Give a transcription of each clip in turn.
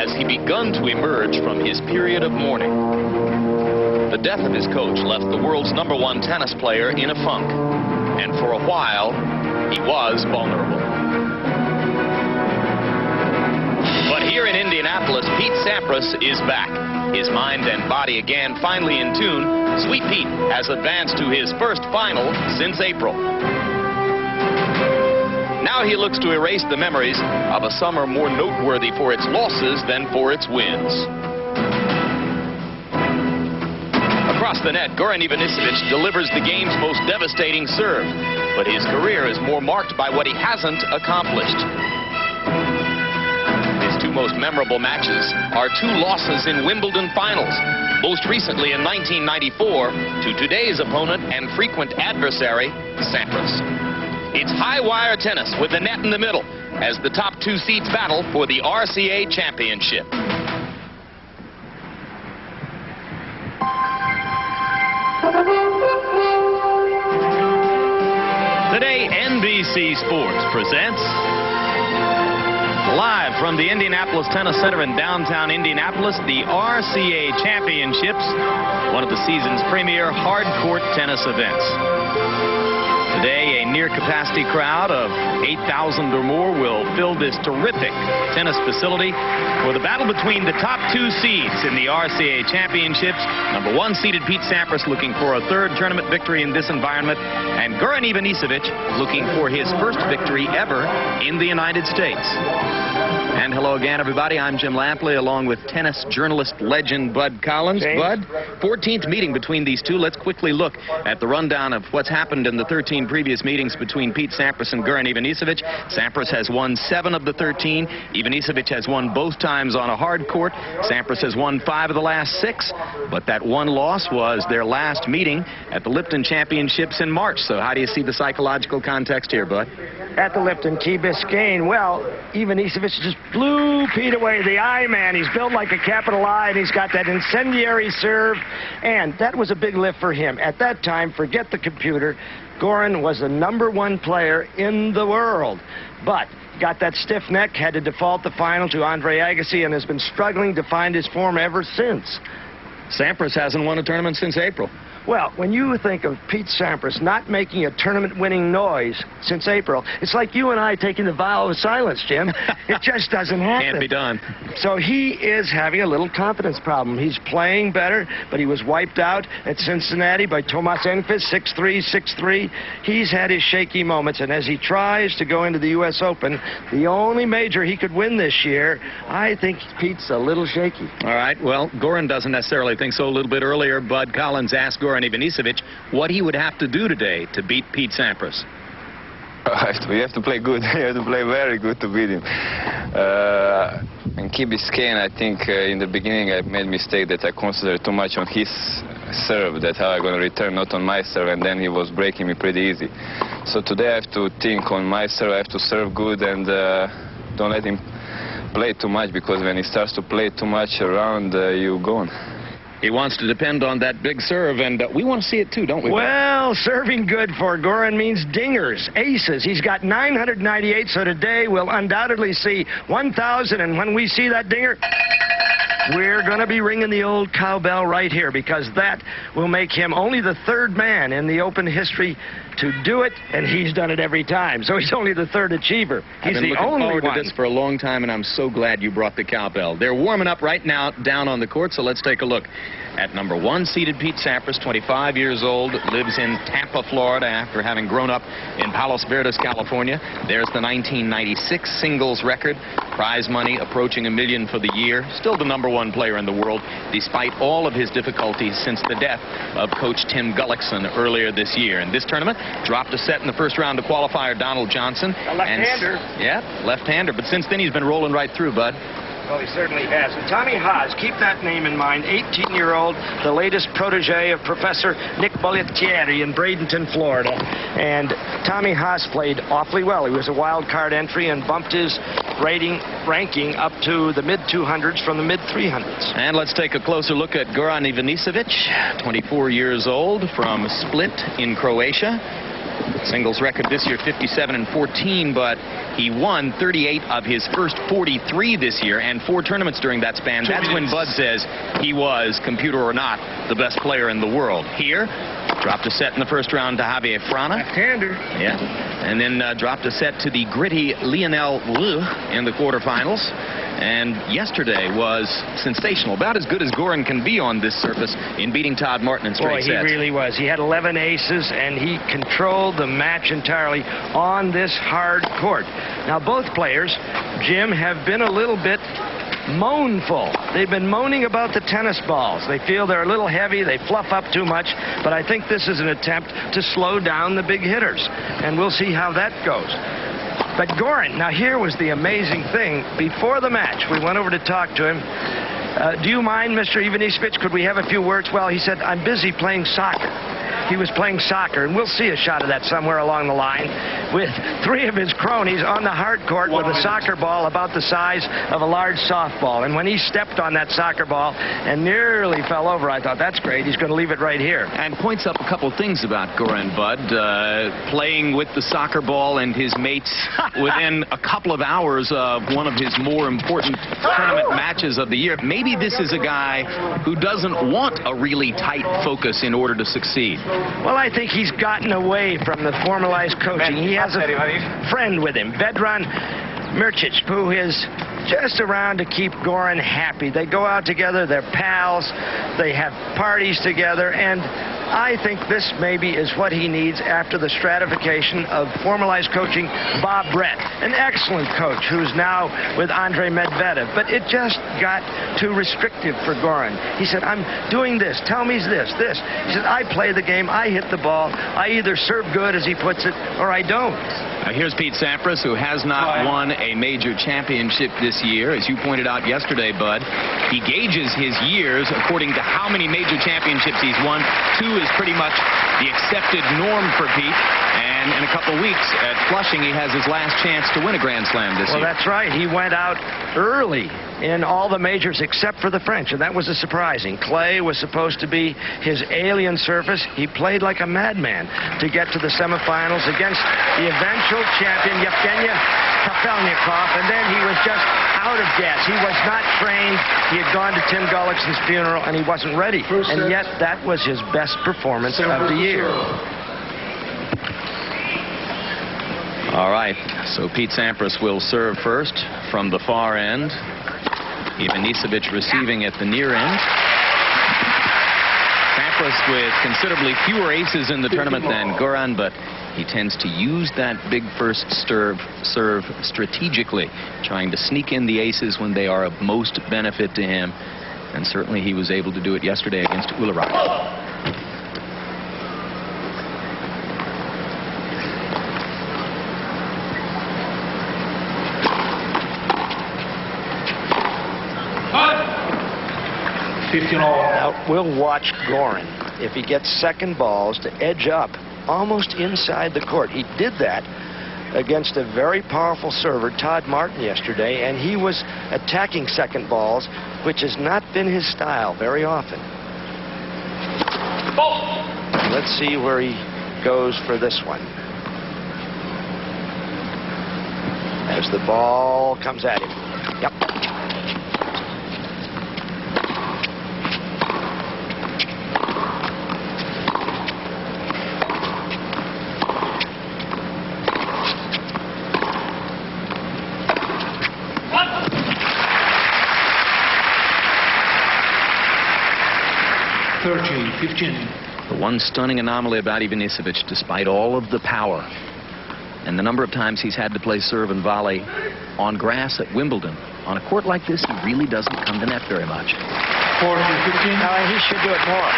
has he begun to emerge from his period of mourning. The death of his coach left the world's #1 tennis player in a funk, and for a while, he was vulnerable. But here in Indianapolis, Pete Sampras is back. His mind and body again finally in tune. Sweet Pete has advanced to his first final since April. Now he looks to erase the memories of a summer more noteworthy for its losses than for its wins. Across the net, Goran Ivanisevic delivers the game's most devastating serve, but his career is more marked by what he hasn't accomplished. His two most memorable matches are two losses in Wimbledon finals, most recently in 1994 to today's opponent and frequent adversary, Sampras. It's high-wire tennis with the net in the middle as the top two seeds battle for the RCA championship. Today, NBC Sports presents live from the Indianapolis Tennis Center in downtown Indianapolis, the RCA Championships, one of the season's premier hard-court tennis events. Today, a near-capacity crowd of 8,000 or more will fill this terrific tennis facility for the battle between the top two seeds in the RCA Championships. #1 seeded Pete Sampras looking for a third tournament victory in this environment, and Goran Ivanisevic looking for his first victory ever in the United States. And hello again, everybody. I'm Jim Lampley, along with tennis journalist legend Bud Collins. James. Bud, 14th meeting between these two. Let's quickly look at the rundown of what's happened in the 13 previous meetings between Pete Sampras and Goran Ivanisevic. Sampras has won 7 of the 13. Ivanisevic has won both times on a hard court. Sampras has won 5 of the last 6, but that one loss was their last meeting at the Lipton Championships in March. So how do you see the psychological context here, Bud? At the Lipton, Key Biscayne. Well, Ivanisevic just blew Pete away. The I man. He's built like a capital I, and he's got that incendiary serve, and that was a big lift for him. At that time, forget the computer, Goran was the #1 player in the world. But got that stiff neck, had to default the final to Andre Agassi, and has been struggling to find his form ever since. Sampras hasn't won a tournament since April. Well, when you think of Pete Sampras not making a tournament-winning noise since April, it's like you and I taking the vow of silence, Jim. It just doesn't happen. Can't be done. So he is having a little confidence problem. He's playing better, but he was wiped out at Cincinnati by Tomas Enqvist, 6-3, 6-3. He's had his shaky moments, and as he tries to go into the U.S. Open, the only major he could win this year, I think Pete's a little shaky. All right, well, Goran doesn't necessarily think so. A little bit earlier, Bud Collins asked Goran Ivanisevic what he would have to do today to beat Pete Sampras. We have to play good. You have to play very good to beat him. In Key Biscayne, I think in the beginning I made a mistake that I concentrated too much on his serve, that how I'm going to return, not on my serve, and then he was breaking me pretty easy. So today I have to think on my serve. I have to serve good and don't let him play too much, because when he starts to play too much around, you gone. He wants to depend on that big serve, and we want to see it too, don't we? Well, serving good for Goran means dingers, aces. He's got 998, so today we'll undoubtedly see 1,000, and when we see that dinger, we're going to be ringing the old cowbell right here, because that will make him only the 3rd man in the Open history to do it, and he's done it every time. So he's only the 3rd achiever. He's the only one. I've been looking forward to this for a long time, and I'm so glad you brought the cowbell. They're warming up right now down on the court, so let's take a look at #1 seeded Pete Sampras, 25 years old, lives in Tampa, Florida, after having grown up in Palos Verdes, California. There's the 1996 singles record. Prize money approaching $1 million for the year. Still the #1 player in the world, despite all of his difficulties since the death of Coach Tim Gullickson earlier this year. In this tournament, dropped a set in the first round to qualifier Donald Johnson. A left-hander. Yeah, left-hander. But since then, he's been rolling right through, Bud. Well, he certainly has. And Tommy Haas, keep that name in mind, 18-year-old, the latest protege of Professor Nick Bollettieri in Bradenton, Florida. And Tommy Haas played awfully well. He was a wild card entry and bumped his ranking up to the mid-200s from the mid-300s. And let's take a closer look at Goran Ivanisevic, 24 years old, from Split in Croatia. Singles record this year 57-14, but he won 38 of his first 43 this year and 4 tournaments during that span. That's when Bud says he was, computer or not, the best player in the world. Here, dropped a set in the first round to Javier Frana. Left-hander. Yeah. And then dropped a set to the gritty Lionel Leu in the quarterfinals. And yesterday was sensational. About as good as Goran can be on this surface in beating Todd Martin in straight sets. Boy, he really was. He had 11 aces, and he controlled the match entirely on this hard court. Now, both players, Jim, have been a little bit moanful. They've been moaning about the tennis balls. They feel they're a little heavy, they fluff up too much, but I think this is an attempt to slow down the big hitters, and we'll see how that goes. But Goran, now here was the amazing thing. Before the match, we went over to talk to him. Do you mind, Mr. Ivanisevic, could we have a few words? Well, he said, I'm busy playing soccer. He was playing soccer, and we'll see a shot of that somewhere along the line with 3 of his cronies on the hard court with a soccer ball about the size of a large softball. And when he stepped on that soccer ball and nearly fell over, I thought, that's great. He's going to leave it right here. And points up a couple things about Goran, Bud. Playing with the soccer ball and his mates within a couple of hours of one of his more important tournament matches of the year. Maybe this is a guy who doesn't want a really tight focus in order to succeed. Well, I think he's gotten away from the formalized coaching. He has a friend with him, Vedran Mircic, who is just around to keep Goran happy. They go out together, they're pals, they have parties together, and I think this maybe is what he needs after the stratification of formalized coaching. Bob Brett, an excellent coach who's now with Andre Medvedev, but it just got too restrictive for Goran. He said, I'm doing this, tell me this. He said, I play the game, I hit the ball, I either serve good, as he puts it, or I don't. Here's Pete Sampras, who has not won a major championship this year. As you pointed out yesterday, Bud, he gauges his years according to how many major championships he's won. 2 is pretty much the accepted norm for Pete. And in a couple of weeks at Flushing, he has his last chance to win a Grand Slam this year. Well, that's right. He went out early in all the majors except for the French, and that was a surprising. Clay was supposed to be his alien surface. He played like a madman to get to the semifinals against the eventual champion, Yevgeny Kafelnikov, and then he was just out of gas. He was not trained. He had gone to Tim Gullickson's funeral, and he wasn't ready. And yet, that was his best performance of the year. All right, so Pete Sampras will serve first from the far end. Ivanisevic receiving at the near end. Sampras with considerably fewer aces in the tournament than Goran, but he tends to use that big first serve strategically, trying to sneak in the aces when they are of most benefit to him. And certainly he was able to do it yesterday against Ullrich. Now, we'll watch Goran if he gets second balls to edge up almost inside the court. He did that against a very powerful server, Todd Martin, yesterday, and he was attacking second balls, which has not been his style very often. Let's see where he goes for this one. As the ball comes at him. Yep. The one stunning anomaly about Ivanisevic, despite all of the power and the number of times he's had to play serve and volley on grass at Wimbledon, on a court like this, he really doesn't come to net very much. 40-15. No, he should do it more.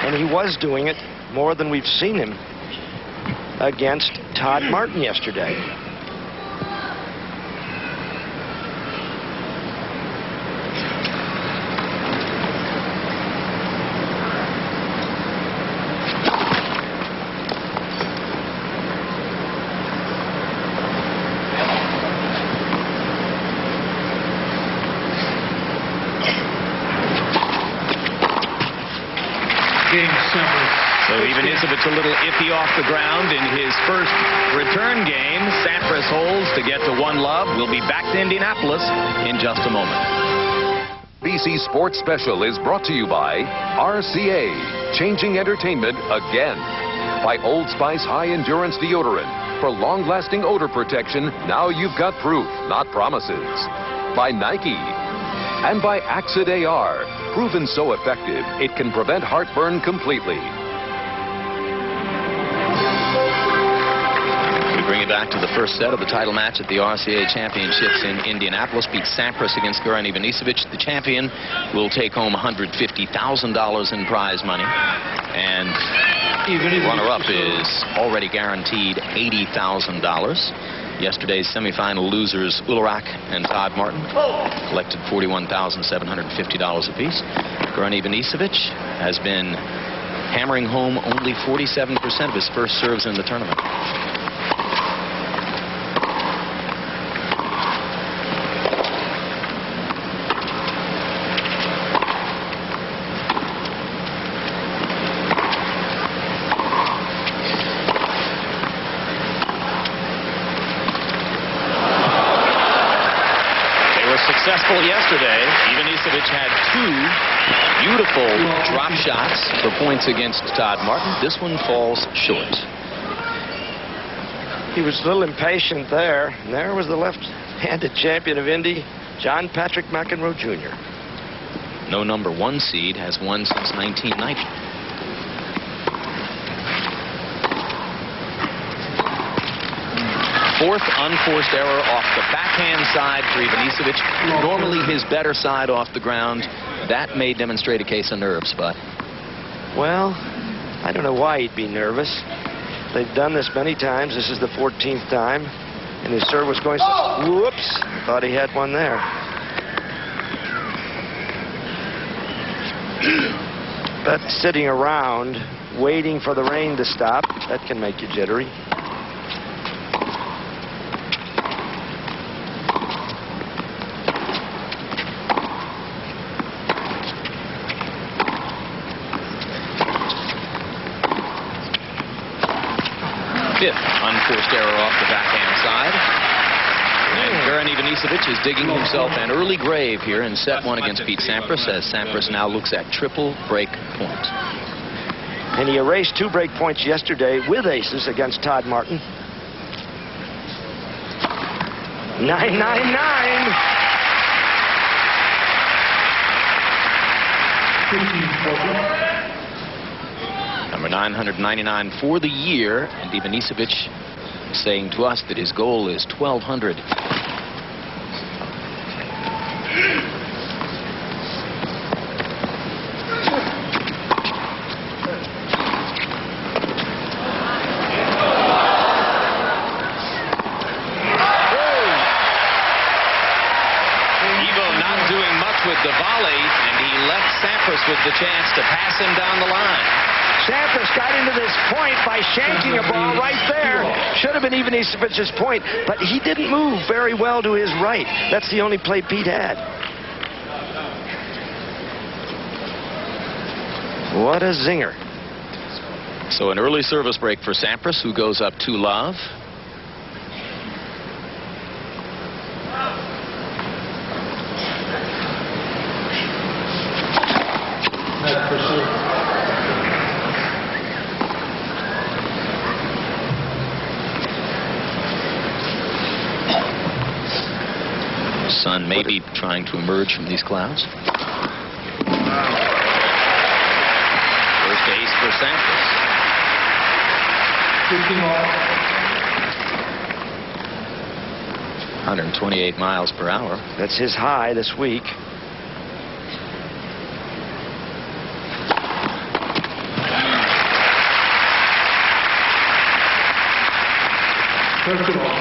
And he was doing it more than we've seen him against Todd Martin yesterday. So Ivanisevic a little iffy off the ground in his first return game. Sampras holds to get to 1-love. We'll be back to Indianapolis in just a moment. BC Sports Special is brought to you by RCA, changing entertainment again. By Old Spice High Endurance Deodorant. For long-lasting odor protection, now you've got proof, not promises. By Nike. And by Axid AR. Proven so effective, it can prevent heartburn completely. We bring you back to the first set of the title match at the RCA Championships in Indianapolis. Beat Sampras against Goran Ivanisevic. The champion will take home $150,000 in prize money. And the runner-up is already guaranteed $80,000. Yesterday's semifinal losers, Ullrich and Todd Martin, collected $41,750 apiece. Goran Ivanisevic has been hammering home only 47% of his first serves in the tournament. Successful yesterday. Ivanisevic had 2 beautiful drop shots for points against Todd Martin. This one falls short. He was a little impatient there. And there was the left-handed champion of Indy, John Patrick McEnroe Jr. No number 1 seed has won since 1990. Fourth unforced error off the backhand side for Ivanisevic. Normally his better side off the ground. That may demonstrate a case of nerves, but. Well, I don't know why he'd be nervous. They've done this many times. This is the 14th time. And his serve was going. Whoops. Thought he had one there. But sitting around, waiting for the rain to stop, that can make you jittery. Fifth unforced error off the backhand side. And Goran Ivanisevic is digging himself an early grave here in set 1 against Pete Sampras, as Sampras now looks at triple break point. And he erased 2 break points yesterday with aces against Todd Martin. 999. Number 999 for the year, and Ivanisevic saying to us that his goal is 1,200. With the volley, and he left Sampras with the chance to pass him down the line. Sampras got into this point by shanking a ball right there. Should have been Ivanisevic's point, but he didn't move very well to his right. That's the only play Pete had. What a zinger. So an early service break for Sampras, who goes up 2-love. Sun may be trying to emerge from these clouds. First ace for Sampras. 128 miles per hour. That's his high this week. First of all.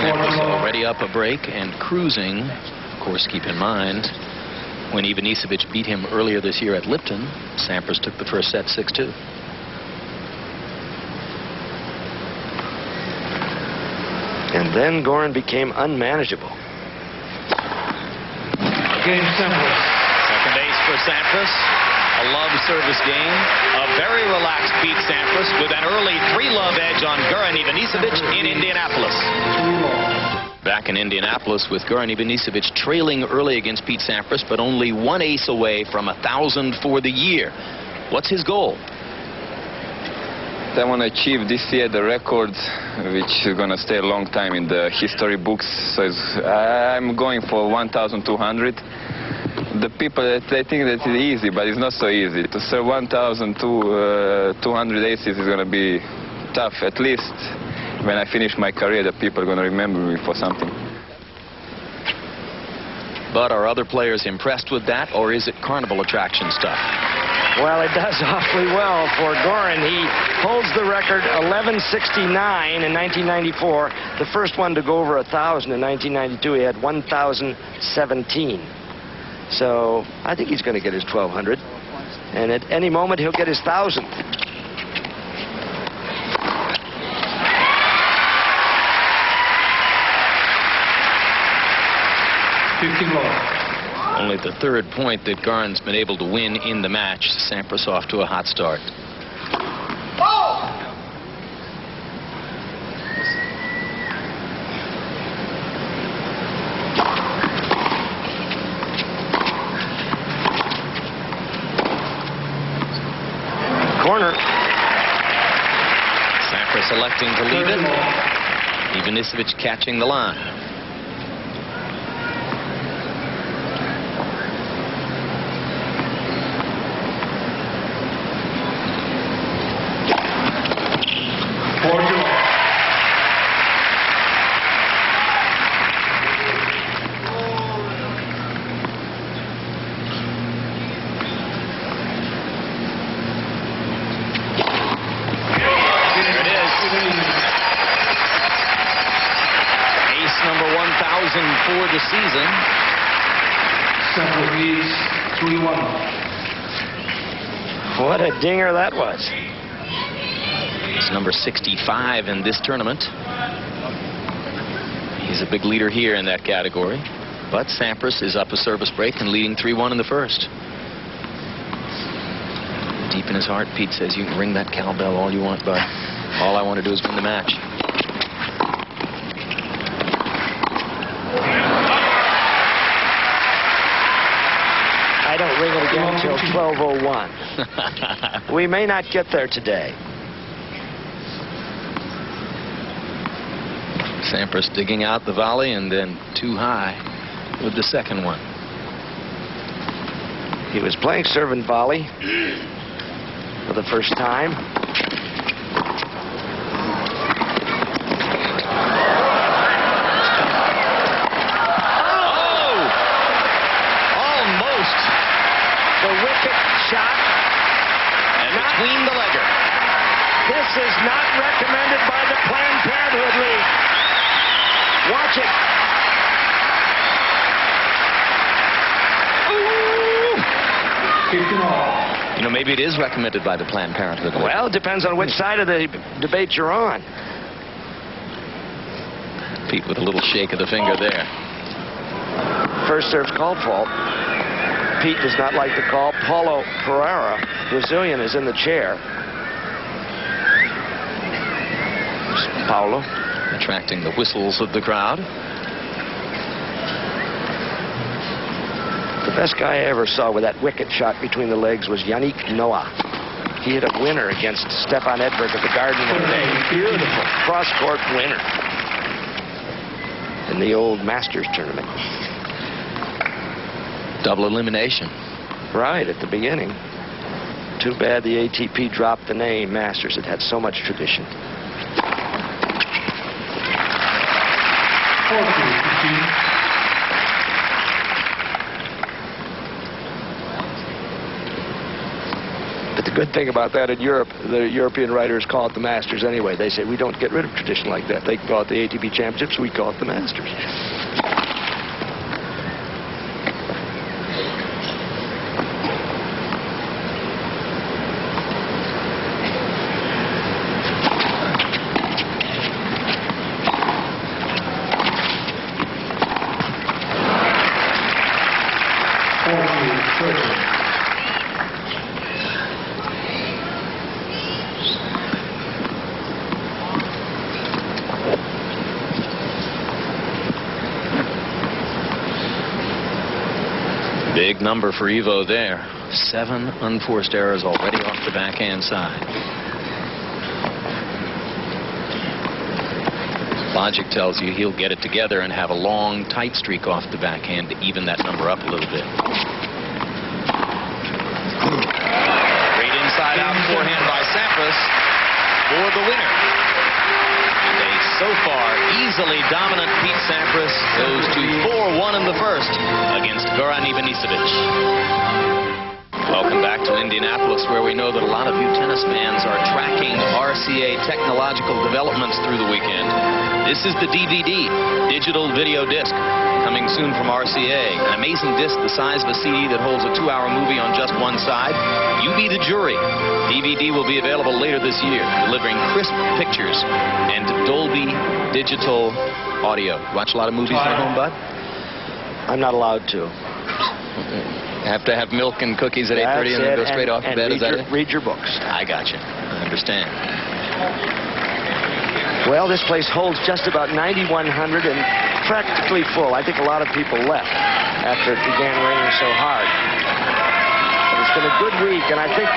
Sampras already up a break and cruising. Of course, keep in mind, when Ivanisevic beat him earlier this year at Lipton, Sampras took the first set 6-2. And then Goran became unmanageable. Game Sampras. Second ace for Sampras. A love service game. A very relaxed Pete Sampras with an early 3-love edge on Goran Ivanisevic in Indianapolis. Back in Indianapolis with Goran Ivanisevic trailing early against Pete Sampras, but only 1 ace away from 1,000 for the year. What's his goal? I want to achieve this year the record, which is going to stay a long time in the history books. So I'm going for 1,200. The people, they think that it's easy, but it's not so easy. To serve 1,200 aces is going to be tough. At least when I finish my career, the people are going to remember me for something. But are other players impressed with that, or is it carnival attraction stuff? Well, it does awfully well for Goran. He holds the record 1169 in 1994. The first one to go over 1,000 in 1992. He had 1,017. So I think he's going to get his 1,200. And at any moment, he'll get his 1,000. Only the third point that Goran's been able to win in the match. Sampras off to a hot start. Corner. Sampras electing to leave it. Ivanisevic catching the line. Number 1,000 for the season. Sampras leads 3-1. What a dinger that was. It's number 65 in this tournament. He's a big leader here in that category. But Sampras is up a service break and leading 3-1 in the first. Deep in his heart, Pete says, you can ring that cowbell all you want, bud. All I want to do is win the match. I don't ring it again until 12:01. We may not get there today. Sampras digging out the volley and then too high with the second one. He was playing serve and volley for the first time. Shot. And between the legger. This is not recommended by the Planned Parenthood League. Watch it. Ooh. You know, maybe it is recommended by the Planned Parenthood League. Well, it depends on which side of the debate you're on. Pete with a little shake of the finger there. First serve's called fault. Pete does not like the call. Paulo Pereira, Brazilian, is in the chair. Paulo. Attracting the whistles of the crowd. The best guy I ever saw with that wicket shot between the legs was Yannick Noah. He hit a winner against Stefan Edberg at the Garden one day. Beautiful cross-court winner in the old Masters tournament. Double elimination. Right, at the beginning. Too bad the ATP dropped the name Masters. It had so much tradition. But the good thing about that in Europe, the European writers call it the Masters anyway. They say we don't get rid of tradition like that. They call it the ATP Championships, we call it the Masters. Big number for Ivo there. 7 unforced errors already off the backhand side. Logic tells you he'll get it together and have a long, tight streak off the backhand to even that number up a little bit. Great inside-out forehand by Sampras for the winner. And a so far easily dominant Pete Sampras goes to 4-1 in the first against Goran Ivanisevic. Welcome back to Indianapolis, where we know that a lot of you tennis fans are tracking RCA technological developments through the weekend. This is the DVD, digital video disc, coming soon from RCA. An amazing disc the size of a CD that holds a 2-hour movie on just one side. You be the jury. DVD will be available later this year, delivering crisp pictures and Dolby digital audio. Watch a lot of movies at home, Bud? I'm not allowed to. Have to have milk and cookies at 8:30 and then go straight off to bed? Is that it? Read your books. I got you. I understand. Well, this place holds just about 9,100 and practically full. I think a lot of people left after it began raining so hard. But it's been a good week, and I think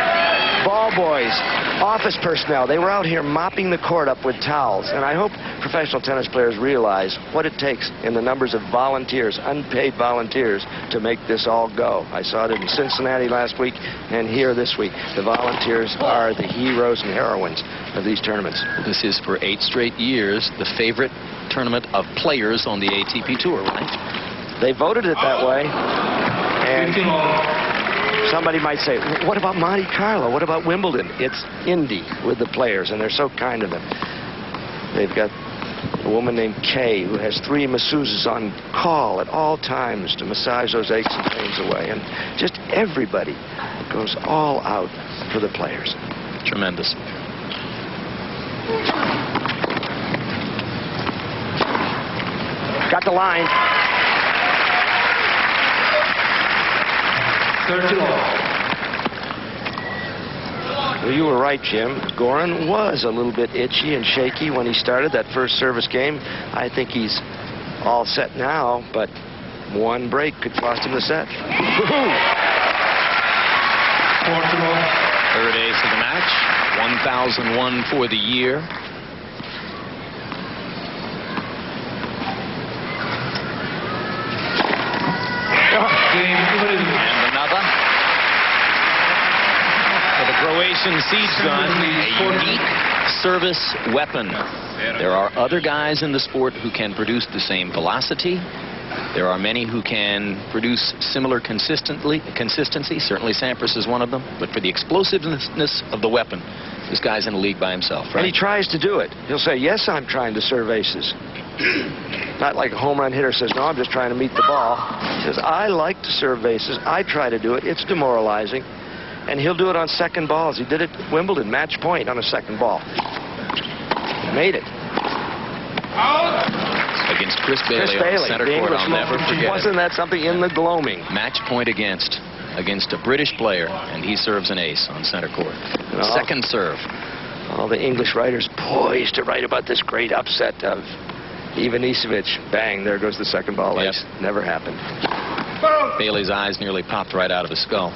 ball boys, office personnel, they were out here mopping the court up with towels. And I hope professional tennis players realize what it takes in the numbers of volunteers, unpaid volunteers, to make this all go. I saw it in Cincinnati last week and here this week. The volunteers are the heroes and heroines of these tournaments. This is for 8 straight years the favorite tournament of players on the ATP Tour, right? They voted it that way. And somebody might say, what about Monte Carlo? What about Wimbledon? It's Indy with the players, and they're so kind to them. They've got a woman named Kay who has 3 masseuses on call at all times to massage those aches and pains away. And just everybody goes all out for the players. Tremendous. Got the line. 30 all. Well, you were right, Jim. Goran was a little bit itchy and shaky when he started that first service game. I think he's all set now, but one break could cost him the set. Portugal. Third ace of the match. 1,001 for the year. Game 2. And another. For the Croatian siege gun, a unique service weapon. There are other guys in the sport who can produce the same velocity. There are many who can produce similar consistency. Certainly Sampras is one of them. But for the explosiveness of the weapon, this guy's in a league by himself, right? And he tries to do it. He'll say, yes, I'm trying to serve aces. Not like a home run hitter says, no, I'm just trying to meet the ball. He says, I like to serve aces. I try to do it. It's demoralizing. And he'll do it on second balls. He did it at Wimbledon, match point on a second ball. He made it. Against Chris Bailey on center court, I'll never forget Wasn't that something in the gloaming? Match point against a British player, and he serves an ace on center court. Second serve. All the English writers poised to write about this great upset of Ivanisevic. Bang, there goes the second ball ace. Never happened. Bailey's eyes nearly popped right out of his skull.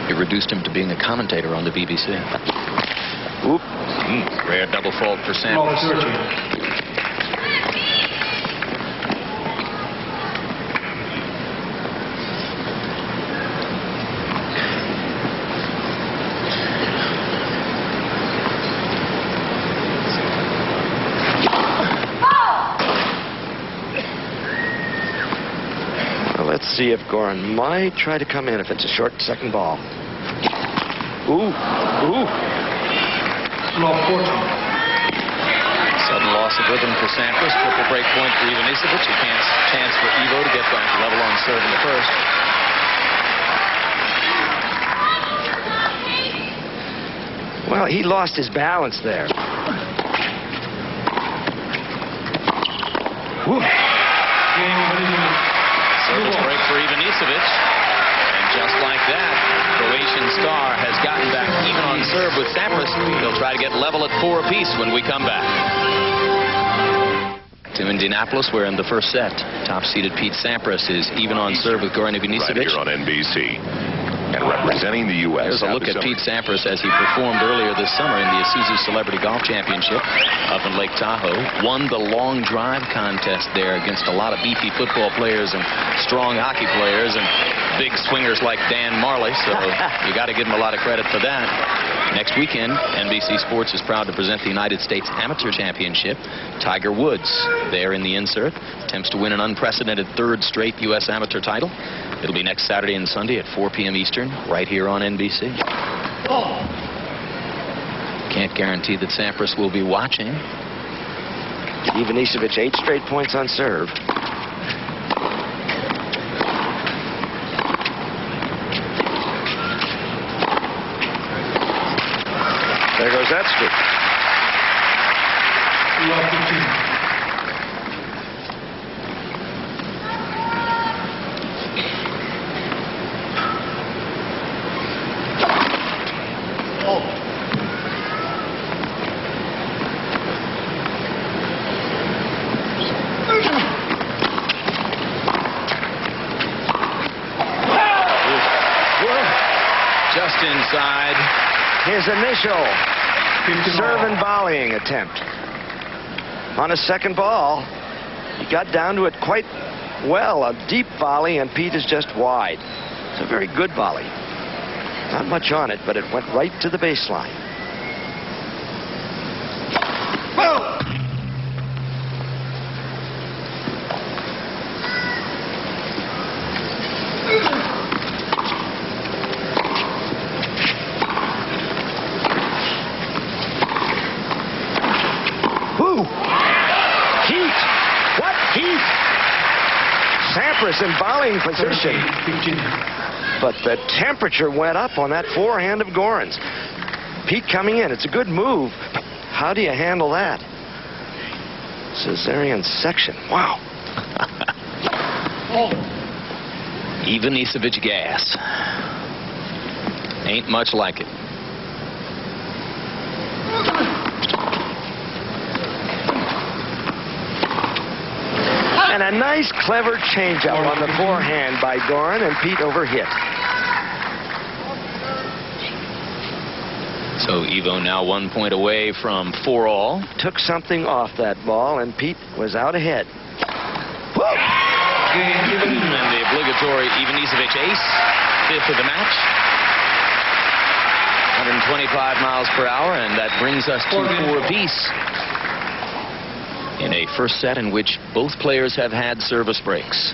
It reduced him to being a commentator on the BBC. Oop. Rare double fault for Sampras. Let's see if Goran might try to come in if it's a short second ball. Ooh. Love 14. Sudden loss of rhythm for Sampras. Triple break point for Ivanisevic. A chance for Ivo to get back level on serve in the first. Well, he lost his balance there. Woo. Service break for Ivanisevic. And just like that, Croatian star has gotten back even on serve with Sampras. He'll try to get level at 4 apiece when we come back. To Indianapolis, where in the first set, top-seeded Pete Sampras is even on serve with Goran Ivanisevic. Right here on NBC. And representing the U.S. Here's a look at Pete Sampras as he performed earlier this summer in the Isuzu Celebrity Golf Championship up in Lake Tahoe. Won the long drive contest there against a lot of beefy football players and strong hockey players and big swingers like Dan Marley. So you got to give him a lot of credit for that. Next weekend, NBC Sports is proud to present the United States Amateur Championship. Tiger Woods there in the insert. Attempts to win an unprecedented 3rd straight U.S. amateur title. It'll be next Saturday and Sunday at 4 p.m. Eastern, right here on NBC. Can't guarantee that Sampras will be watching. Ivanisevic 8 straight points on serve. There goes that streak. Love 15. Just inside. His initial serve and volleying attempt. On a second ball, he got down to it quite well. A deep volley, and Pete is just wide. It's a very good volley. Not much on it, but it went right to the baseline. Sampras in volleying position. But the temperature went up on that forehand of Goran's. Pete coming in. It's a good move. How do you handle that? Caesarean section. Wow. Ivanisevic gas. Ain't much like it. And a nice, clever changeup on the forehand by Goran, and Pete overhit. So Ivo now 1 point away from 4-all. Took something off that ball, and Pete was out ahead. Whoa! And the obligatory Ivanisevic ace, 5th of the match. 125 miles per hour, and that brings us to 4 apiece. In a first set in which both players have had service breaks.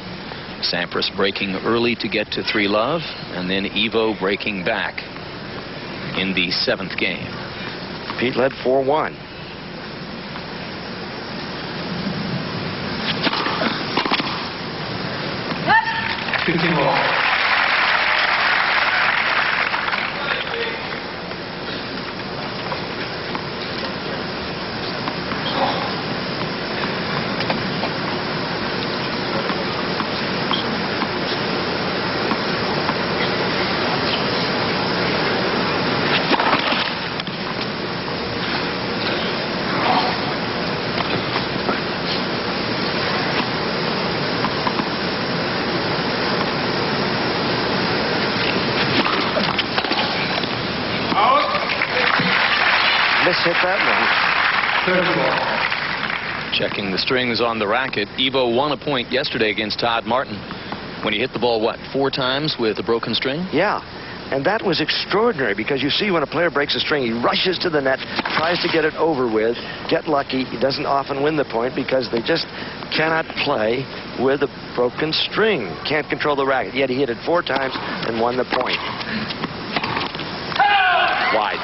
Sampras breaking early to get to 3-love, and then Ivo breaking back in the 7th game. Pete led 4-1. Hit that one. Checking the strings on the racket. Ivo won a point yesterday against Todd Martin when he hit the ball, what, 4 times with a broken string? Yeah. And that was extraordinary, because you see when a player breaks a string, he rushes to the net, tries to get it over with, get lucky. He doesn't often win the point because they just cannot play with a broken string. Can't control the racket. Yet he hit it 4 times and won the point. Wide.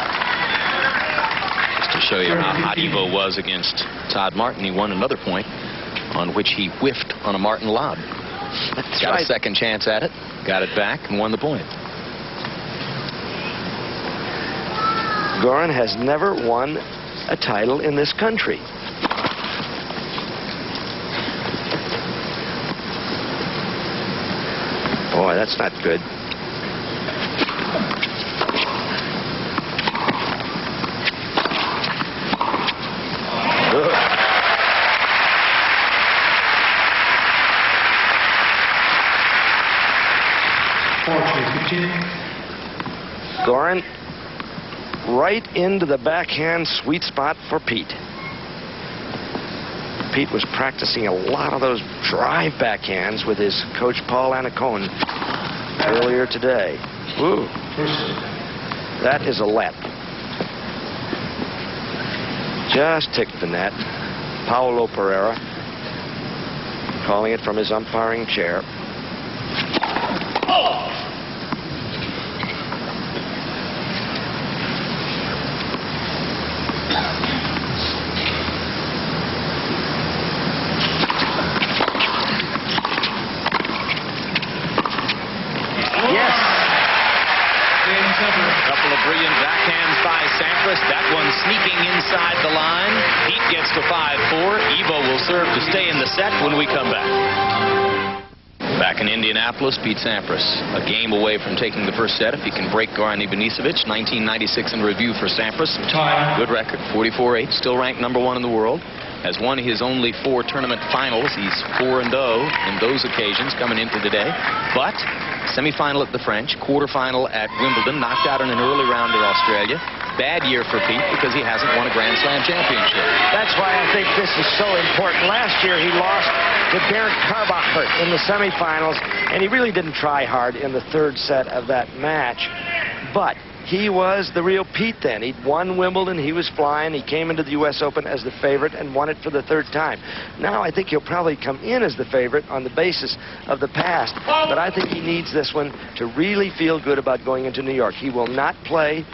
Just to show you how hot Ivo was against Todd Martin, he won another point on which he whiffed on a Martin lob. Got a second chance at it, got it back, and won the point. Goran has never won a title in this country. Boy, that's not good. Goran right into the backhand sweet spot for Pete. Pete was practicing a lot of those drive backhands with his coach Paul Anacone earlier today. Ooh. That is a let. Just ticked the net. Paulo Pereira calling it from his umpiring chair. Brilliant backhands by Sampras. That one sneaking inside the line. Pete gets to 5-4. Ivo will serve to stay in the set when we come back. Back in Indianapolis, Pete Sampras a game away from taking the first set if he can break Goran Ivanisevic. 1996 in review for Sampras. Good record, 44-8, still ranked #1 in the world. Has won his only 4 tournament finals. He's 4-0 in those occasions coming into today. But semifinal at the French, quarterfinal at Wimbledon, knocked out in an early round at Australia. Bad year for Pete because he hasn't won a Grand Slam championship. That's why I think this is so important. Last year he lost to Bernd Karbacher in the semifinals, and he really didn't try hard in the 3rd set of that match. But he was the real Pete then. He'd won Wimbledon. He was flying. He came into the U.S. Open as the favorite and won it for the 3rd time. Now I think he'll probably come in as the favorite on the basis of the past. But I think he needs this one to really feel good about going into New York. He will not play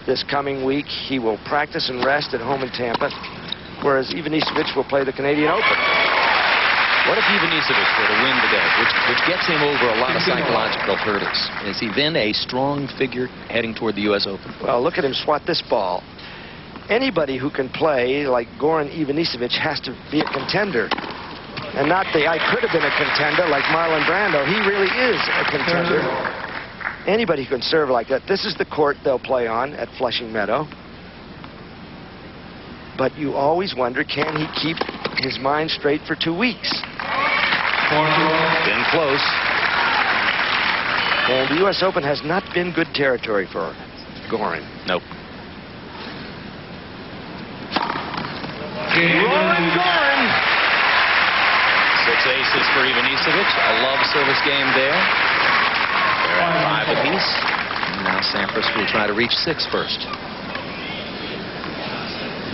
this coming week. He will practice and rest at home in Tampa, whereas Ivanisevic will play the Canadian Open. What if Ivanisevic were to win today, which gets him over a lot of psychological hurdles? Is he then a strong figure heading toward the U.S. Open? Well, look at him swat this ball. Anybody who can play like Goran Ivanisevic has to be a contender. And not the I could have been a contender like Marlon Brando. He really is a contender. Anybody who can serve like that. This is the court they'll play on at Flushing Meadow. But you always wonder, can he keep his mind straight for 2 weeks? Been close. And the U.S. Open has not been good territory for Goran. Nope. Rolling Goran. 6 aces for Ivanisevic. A love service game there. They're at 5 apiece. And now Sampras will try to reach 6 first.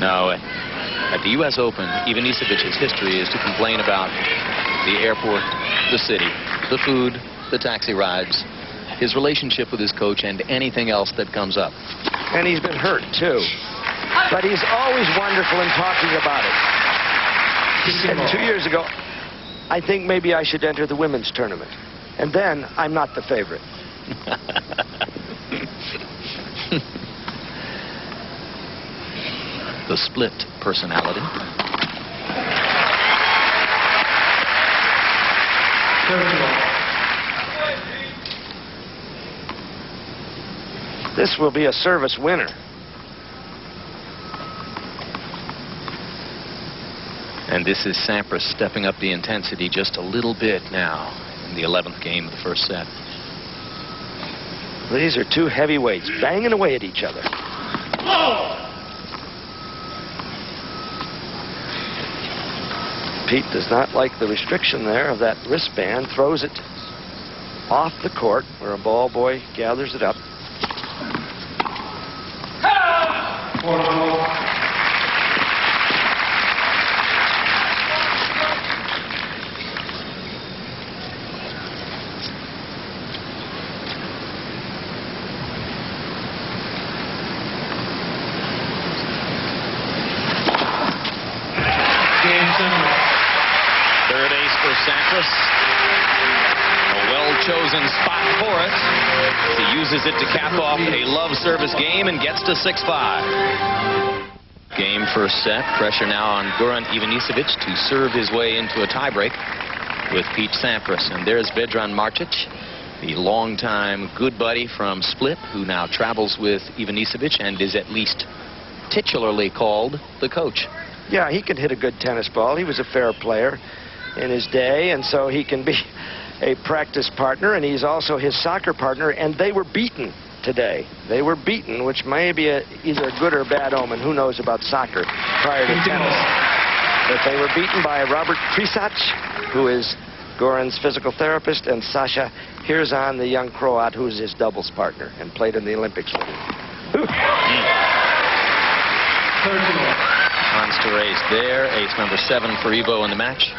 No, at the U.S. Open, Ivanisevic's history is to complain about the airport, the city, the food, the taxi rides, his relationship with his coach, and anything else that comes up. And he's been hurt, too. But he's always wonderful in talking about it. He said 2 years ago, I think maybe I should enter the women's tournament. And then I'm not the favorite. The split personality. This will be a service winner. And this is Sampras stepping up the intensity just a little bit now in the 11th game of the first set. These are 2 heavyweights banging away at each other. Pete does not like the restriction there of that wristband, throws it off the court where a ball boy gathers it up. Portugal. Third ace for Sampras. A well-chosen spot for it. He uses it to cap off a love service game and gets to 6-5. Game first set. Pressure now on Goran Ivanisevic to serve his way into a tiebreak with Pete Sampras. And there's Vedran Marčić, the longtime good buddy from Split, who now travels with Ivanisevic and is at least titularly called the coach. Yeah, he can hit a good tennis ball. He was a fair player in his day, and so he can be a practice partner, and he's also his soccer partner, and they were beaten today. They were beaten, which may be either a good or bad omen. Who knows about soccer prior to tennis? But they were beaten by Robert Prisac, who is Goran's physical therapist, and Sasha Hirzan, the young Croat, who is his doubles partner and played in the Olympics with him. Monster ace there. Ace number 7 for Ivo in the match.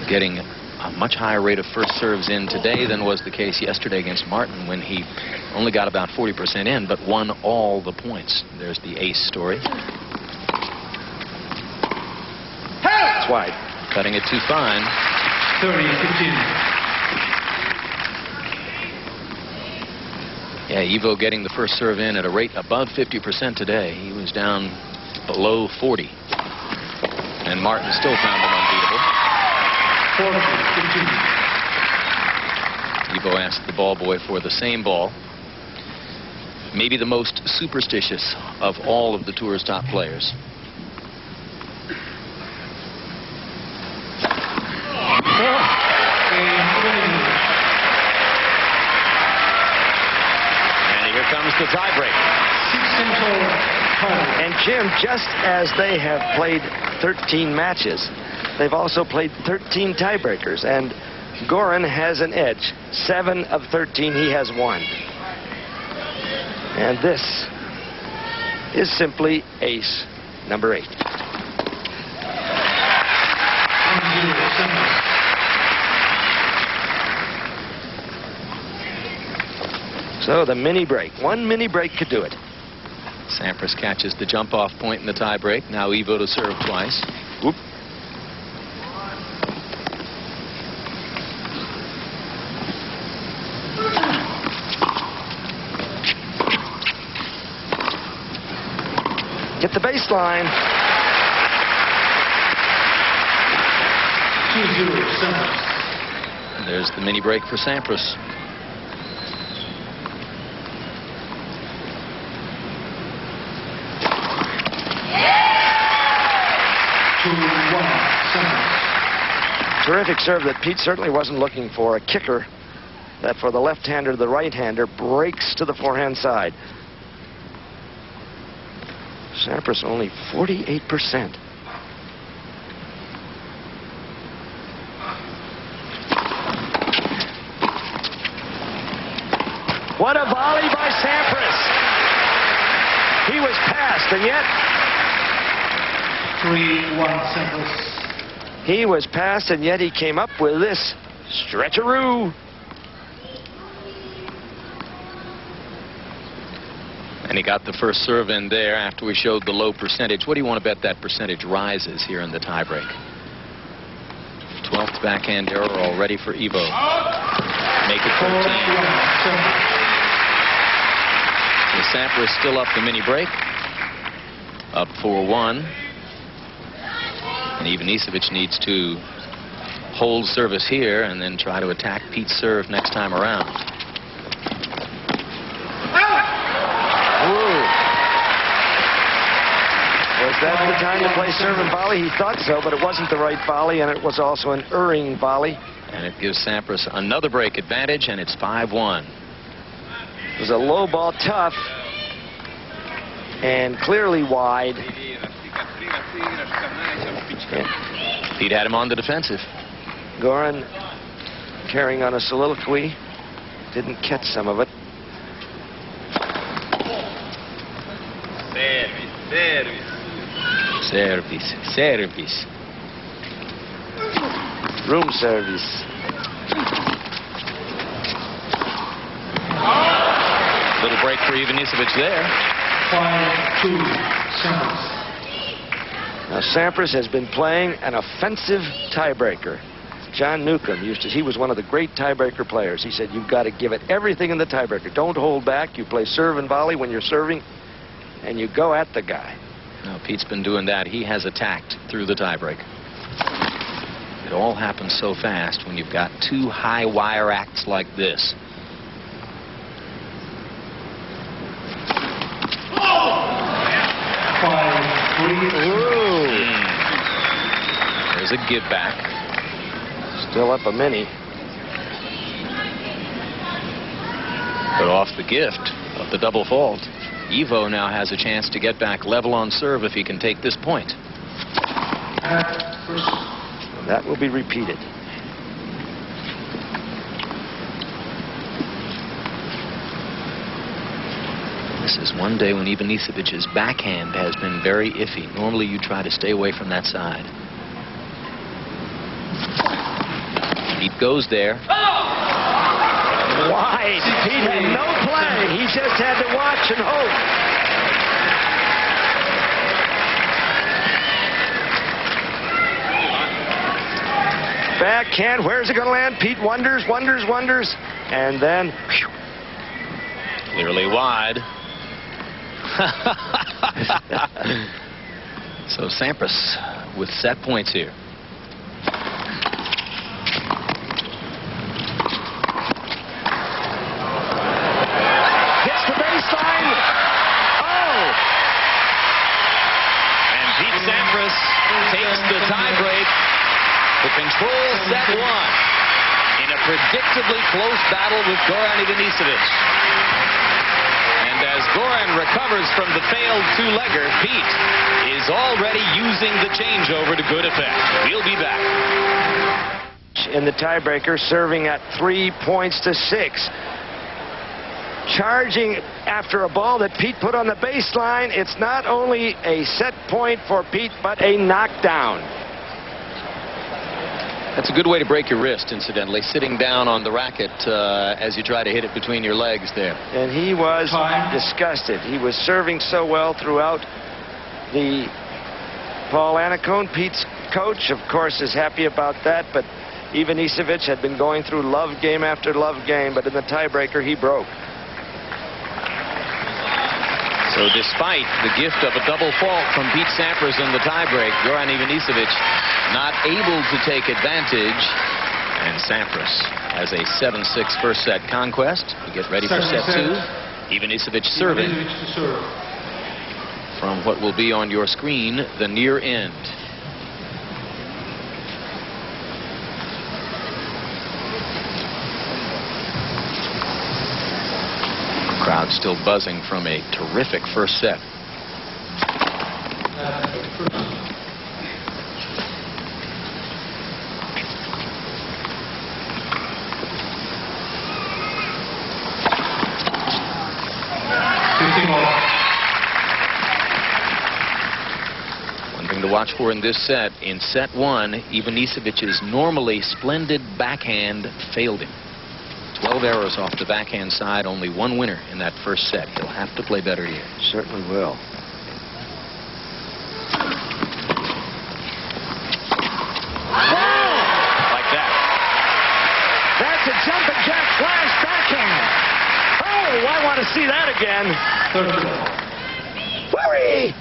Getting a much higher rate of first serves in today than was the case yesterday against Martin, when he only got about 40% in but won all the points. There's the ace story. It's wide. Cutting it too fine. 30-15. Yeah, Ivo getting the first serve in at a rate above 50% today. He was down below 40. And Martin still found him unbeatable. 40-15. Ivo asked the ball boy for the same ball. Maybe the most superstitious of all of the tour's top players. Here comes the tiebreak. And Jim, just as they have played 13 matches, they've also played 13 tiebreakers, and Goran has an edge. 7 of 13, he has 1. And this is simply ace number 8. So the mini break. 1 mini break could do it. Sampras catches the jump-off point in the tie-break. Now Ivo to serve twice. Whoop. Get the baseline. 2-0 Sampras. There's the mini break for Sampras. Terrific serve that Pete certainly wasn't looking for. A kicker that for the left-hander, the right-hander breaks to the forehand side. Sampras only 48%. What a volley by Sampras. He was passed, and yet 3-1 Sampras. He was passed, and yet he came up with this stretcheroo. And he got the first serve in there after we showed the low percentage. What do you want to bet that percentage rises here in the tiebreak? 12th backhand error already for Ivo. Make it 13. The Sampras still up the mini break. Up 4-1. And Ivanisevic needs to hold service here and then try to attack Pete's serve next time around. Ooh. Was that the time to play serve and volley? He thought so, but it wasn't the right volley, and it was also an erring volley. And it gives Sampras another break advantage, and it's 5-1. It was a low ball, tough, and clearly wide. Yeah. Pete had him on the defensive. Goran carrying on a soliloquy. Didn't catch some of it. Service, service. Room service. Little break for Ivanisevic there. 5-2, Sampras. Now, Sampras has been playing an offensive tiebreaker. John Newcomb he was one of the great tiebreaker players. He said, you've got to give it everything in the tiebreaker. Don't hold back. You play serve and volley when you're serving, and you go at the guy. Now, Pete's been doing that. He has attacked through the tiebreaker. It all happens so fast when you've got two high wire acts like this. There's a give back. Still up a mini. But off the gift of the double fault, Ivo now has a chance to get back level on serve if he can take this point. That will be repeated. This is one day when Ivanisevic's backhand has been very iffy. Normally you try to stay away from that side. Pete goes there. Wide. Pete had no play. He just had to watch and hope. Backhand. Where's it going to land? Pete wonders, wonders, wonders. And then... whew. Clearly wide. So Sampras with set points here. Hits the baseline. Oh! And Pete Sampras takes the tiebreak to control set one in a predictably close battle with Goran Ivanisevic. As Goran recovers from the failed two-legger, Pete is already using the changeover to good effect. We'll be back. In the tiebreaker, serving at 3 points to 6. Charging after a ball that Pete put on the baseline. It's not only a set point for Pete, but a knockdown. That's a good way to break your wrist, incidentally, sitting down on the racket as you try to hit it between your legs there. And he was disgusted. He was serving so well throughout the Paul Annacone. Pete's coach, of course, is happy about that, but Ivanisevic had been going through love game after love game, but in the tiebreaker, he broke. So despite the gift of a double fault from Pete Sampras in the tiebreak, Goran Ivanisevic not able to take advantage, and Sampras has a 7-6 first set conquest. We get ready for set two. Ivanisevic serving from what will be on your screen, the near end. Crowd still buzzing from a terrific first set. One thing to watch for in this set, in set one, Ivanisevic's normally splendid backhand failed him. 12 errors off the backhand side, only one winner in that first set. He'll have to play better here. Certainly will. Like that. That's a jumping jack flash backhand. Oh, I want to see that again. Hurry!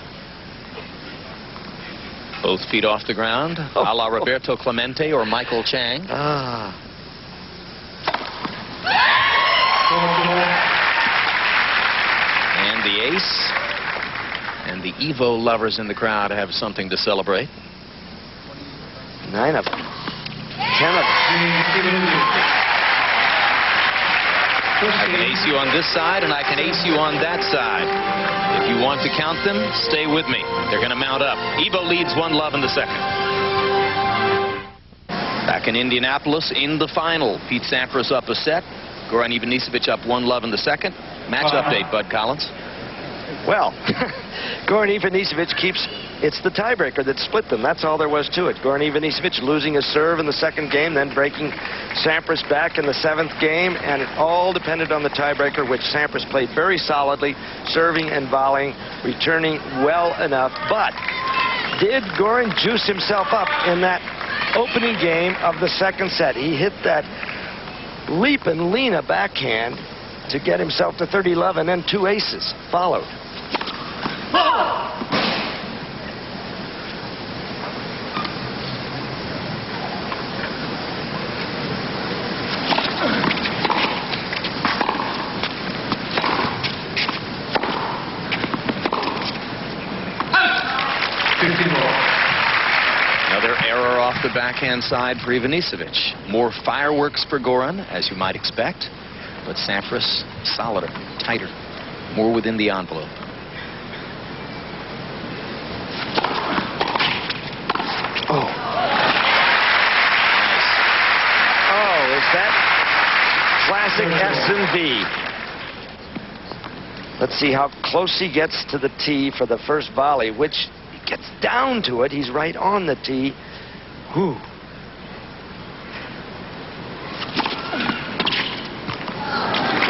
Both feet off the ground, a la Roberto Clemente or Michael Chang. And the ace and the Evo lovers in the crowd have something to celebrate. 9 of them. 10 of them. I can ace you on this side and I can ace you on that side. If you want to count them, stay with me. They're going to mount up. Evo leads 1-love in the second. Back in Indianapolis in the final, Pete Sampras up a set. Goran Ivanisevic up 1-love in the second. Match update, Bud Collins. Well, Goran Ivanisevic keeps It's the tiebreaker that split them. That's all there was to it. Goran Ivanisevic losing his serve in the second game, then breaking Sampras back in the 7th game, and it all depended on the tiebreaker, which Sampras played very solidly, serving and volleying, returning well enough. But did Goran juice himself up in that opening game of the second set? He hit that leap and Lena backhand to get himself to 30-11, and then 2 aces followed. Another error off the backhand side for Ivanisevic. More fireworks for Goran, as you might expect. But Sampras, solider, tighter, more within the envelope. Oh. Nice. Oh, is that classic S&V? Let's see how close he gets to the tee for the first volley, which he gets down to it. He's right on the tee. Whew.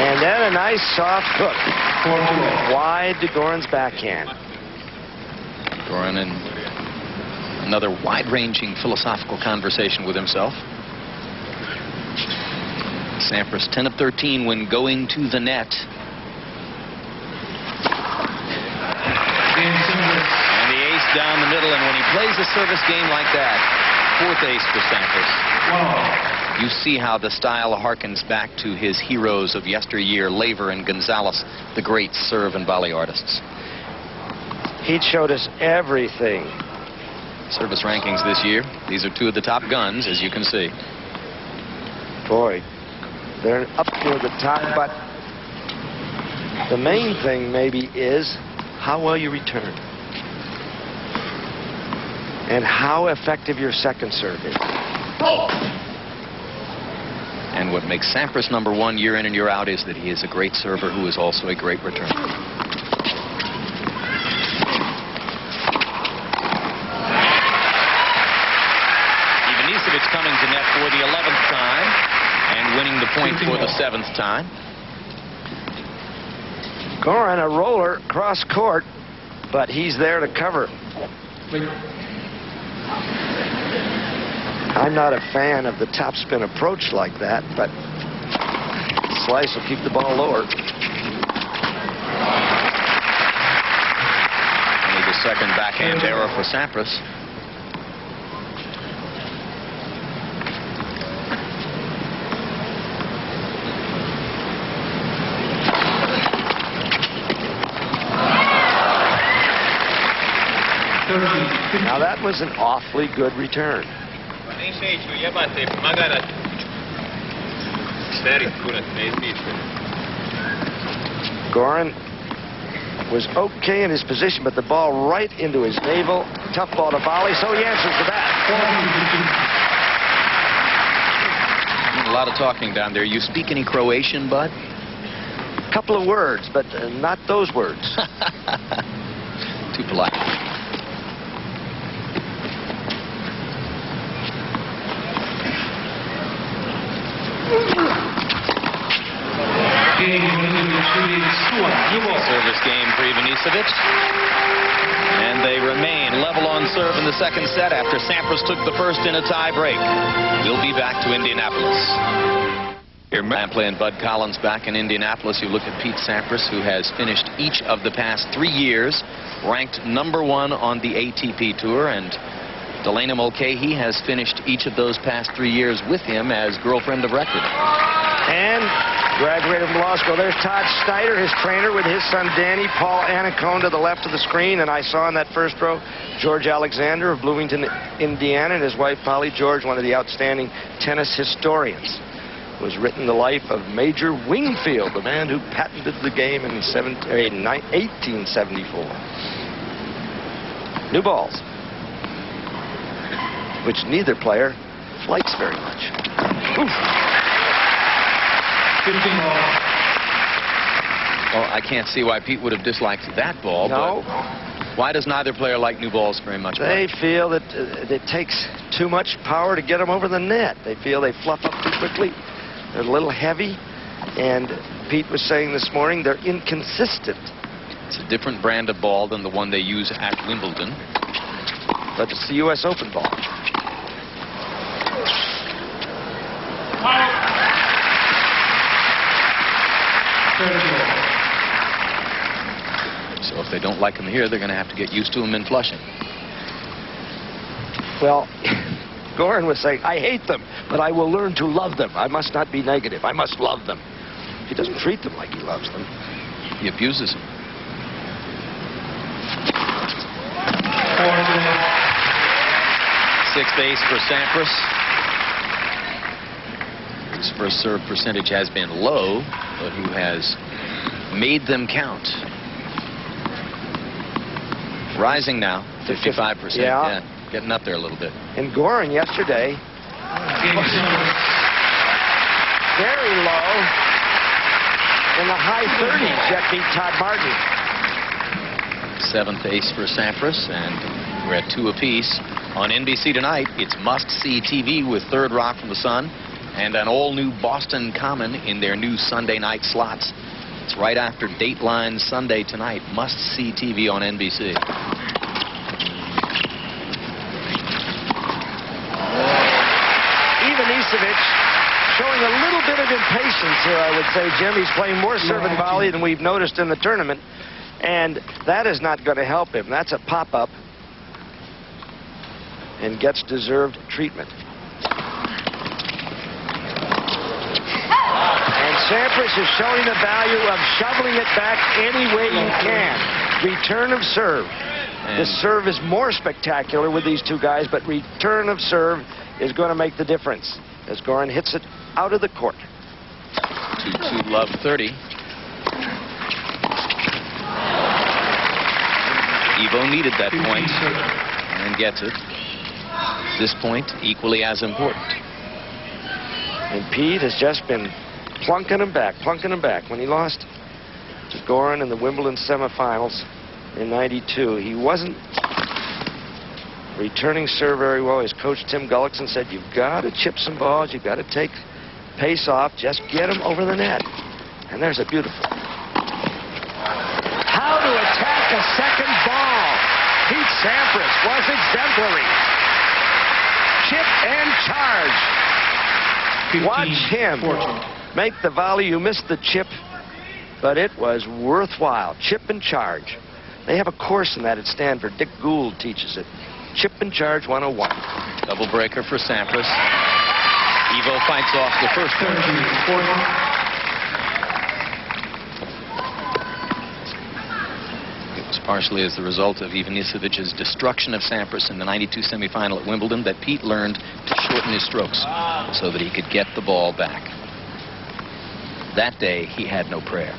And then a nice soft hook wide to Goran's backhand. Goran in another wide-ranging philosophical conversation with himself. Sampras 10 of 13 when going to the net. And the ace down the middle, and when he plays a service game like that, 4th ace for Sampras. Wow. You see how the style harkens back to his heroes of yesteryear, Laver and Gonzalez, the great serve and volley artists. He showed us everything. Service rankings this year. These are 2 of the top guns, as you can see. Boy, they're up near the top, but the main thing maybe is how well you return. And how effective your second serve is. And what makes Sampras #1 year in and year out is that he is a great server who is also a great returner. Ivanisevic coming to net for the 11th time and winning the point for the 7th time. Goran, a roller cross court, but he's there to cover. I'm not a fan of the topspin approach like that, but slice will keep the ball lower. Only the second backhand error for Sampras. Now that was an awfully good return. Goran was okay in his position, but the ball right into his navel. Tough ball to volley, so he answers the bat. A lot of talking down there. You speak any Croatian, bud? A couple of words, but not those words. Too polite. Service game for Ivanisevic. And they remain level on serve in the second set after Sampras took the first in a tie break. We'll be back to Indianapolis. Lampley and Bud Collins back in Indianapolis. You look at Pete Sampras, who has finished each of the past 3 years ranked #1 on the ATP Tour, and Delana Mulcahy has finished each of those past 3 years with him as girlfriend of record. And graduated from law school. There's Todd Snyder, his trainer, with his son Danny. Paul Annacone to the left of the screen. And I saw in that first row George Alexander of Bloomington, Indiana, and his wife Polly George, one of the outstanding tennis historians, who has written the life of Major Wingfield, the man who patented the game in 1874. New balls, which neither player likes very much. Oof. Well, I can't see why Pete would have disliked that ball. No. But Why does neither player like new balls very much? They feel that it takes too much power to get them over the net. They feel they fluff up too quickly. They're a little heavy. And Pete was saying this morning they're inconsistent. It's a different brand of ball than the one they use at Wimbledon. But it's the U.S. Open ball. So if they don't like him here, they're going to have to get used to him in Flushing. Well, Goran was saying, I hate them, but I will learn to love them. I must not be negative. I must love them. He doesn't treat them like he loves them. He abuses them. Sixth ace for Sampras. His first serve percentage has been low, but who has made them count. Rising now, 55%. Yeah. Getting up there a little bit. And Goran yesterday, very low, in the high 30s, yet beat Todd Martin. Seventh ace for Sampras, and we're at 2 apiece. On NBC tonight, it's must-see TV with Third Rock from the Sun and an all-new Boston Common in their new Sunday night slots. It's right after Dateline Sunday tonight. Must-see TV on NBC. Ivanisevic showing a little bit of impatience here, I would say, Jim. He's playing more serve and volley than we've noticed in the tournament, and that is not going to help him. That's a pop-up and gets deserved treatment. And Sampras is showing the value of shoveling it back any way you can. Return of serve. The serve is more spectacular with these two guys, but return of serve is going to make the difference as Goran hits it out of the court. 2-2 love 30. Ivo needed that point and gets it. This point equally as important. And Pete has just been plunking him back. When he lost to Goran in the Wimbledon semifinals in '92, he wasn't returning serve very well. His coach Tim Gullickson said, you've got to chip some balls, you've got to take pace off, just get them over the net. And there's a beautiful. How to attack a second ball. Pete Sampras was exemplary. Chip and charge. 15, Watch him 14. make the volley. You missed the chip, but it was worthwhile. Chip and charge. They have a course in that at Stanford. Dick Gould teaches it. Chip and charge 101. Double breaker for Sampras. Ivo fights off the first one. It was partially as the result of Ivanisevic's destruction of Sampras in the '92 semifinal at Wimbledon that Pete learned to shorten his strokes so that he could get the ball back. That day, he had no prayer.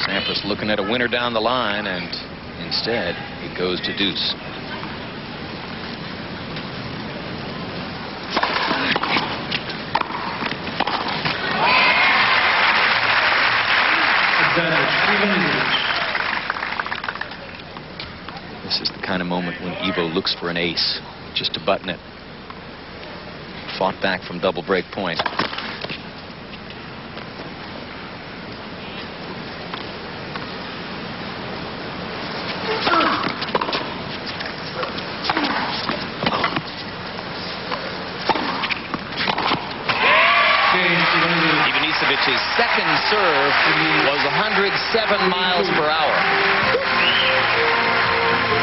Sampras looking at a winner down the line, and instead it goes to deuce. This is the kind of moment when Ivo looks for an ace, just to button it. Fought back from double break point. Ivanisevic's second serve was 107 miles per hour.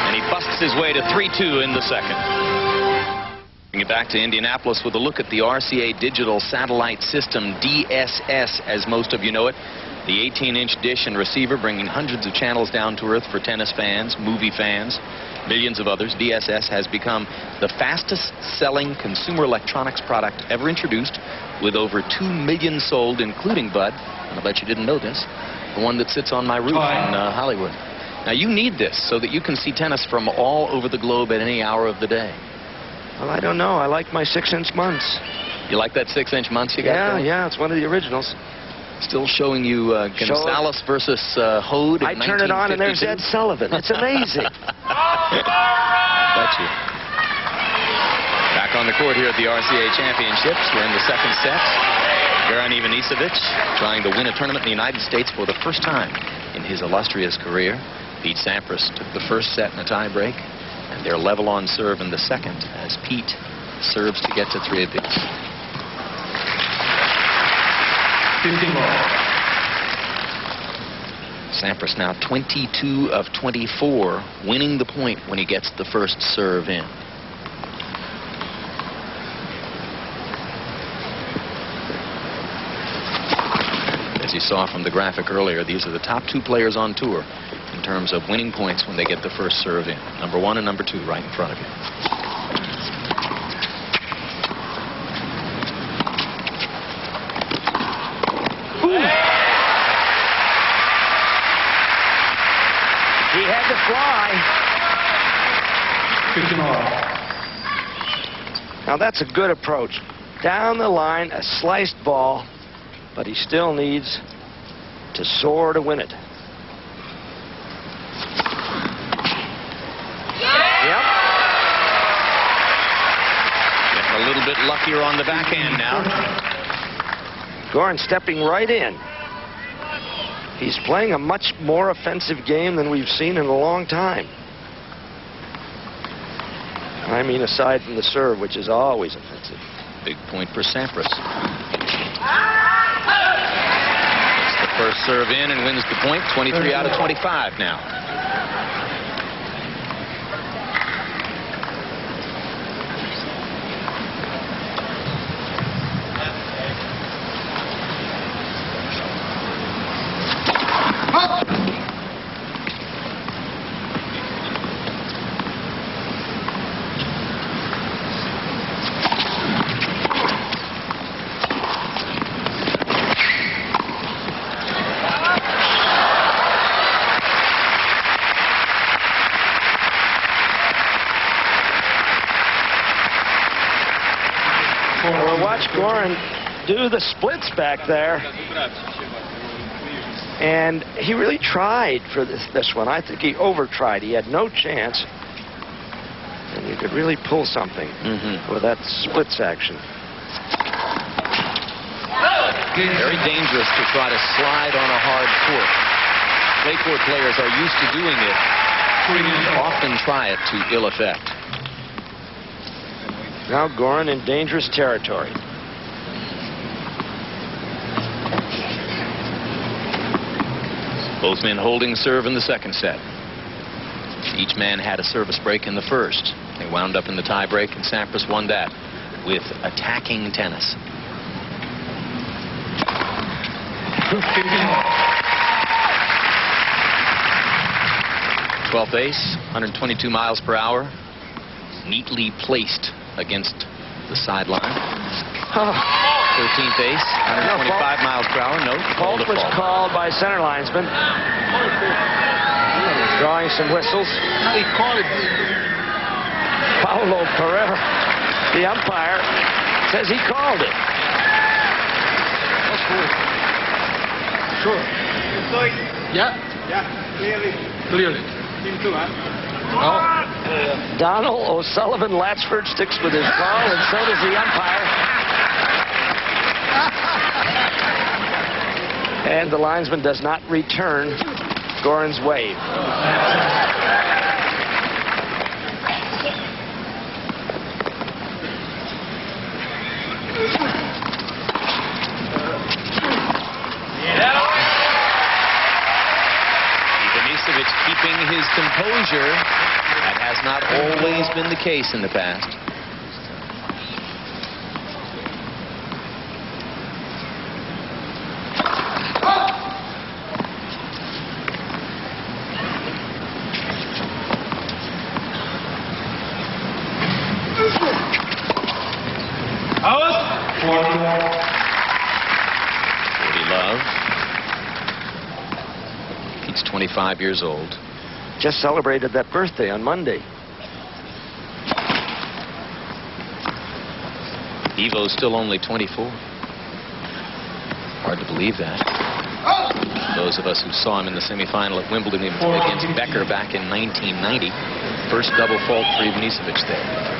And he busts his way to 3-2 in the second. Bring it back to Indianapolis with a look at the RCA Digital Satellite System, DSS, as most of you know it. The 18-inch dish and receiver bringing hundreds of channels down to earth for tennis fans, movie fans, millions of others. DSS has become the fastest-selling consumer electronics product ever introduced, with over 2 million sold, including Bud. And I bet you didn't know this. The one that sits on my roof in Hollywood. Now, you need this so that you can see tennis from all over the globe at any hour of the day. Well, I don't know. I like my 6-inch Munts. You like that 6-inch Munts you got? Yeah, it's one of the originals. Still showing you Gonzalez versus Hode. I turn it on and there's Ed Sullivan. It's amazing. Bet you. Back on the court here at the RCA Championships. We're in the second set. Goran Ivanisevic trying to win a tournament in the United States for the first time in his illustrious career. Pete Sampras took the first set in a tie-break, and they're level on serve in the second as Pete serves to get to 3 apiece. 15 ball. Sampras now 22 of 24, winning the point when he gets the first serve in. As you saw from the graphic earlier, these are the top 2 players on tour in terms of winning points when they get the first serve in. Number 1 and number 2 right in front of you. He had to fly. 15 ball. Now that's a good approach. Down the line, a sliced ball, but he still needs to soar to win it. Yep. Getting a little bit luckier on the backhand now. Goran stepping right in. He's playing a much more offensive game than we've seen in a long time. I mean, aside from the serve, which is always offensive. Big point for Sampras. Gets the first serve in and wins the point. 23 out of 25 now. Well, watch Goran do the splits back there. And he really tried for this one. I think he over-tried. He had no chance. And you could really pull something with that splits action. Very dangerous to try to slide on a hard court. Clay court players are used to doing it. Often try it to ill effect. Now Goran in dangerous territory. Both men holding serve in the second set. Each man had a service break in the first. They wound up in the tie break, and Sampras won that with attacking tennis. 12th ace, 122 miles per hour, neatly placed against the sideline. 13th ace, 125 miles per hour. No, Fault was called by center linesman. Drawing some whistles. He called it. Paulo Pereira, the umpire, says he called it. Sure. Yeah. Clearly. Donald O'Sullivan Latchford sticks with his call, and so does the umpire. And the linesman does not return Goran's wave. Ivanisevic keeping his composure. That has not always been the case in the past. He's 25 years old. Just celebrated that birthday on Monday. Ivo's still only 24. Hard to believe that. Those of us who saw him in the semifinal at Wimbledon against Becker back in 1990. First double fault for Ivanisevic there.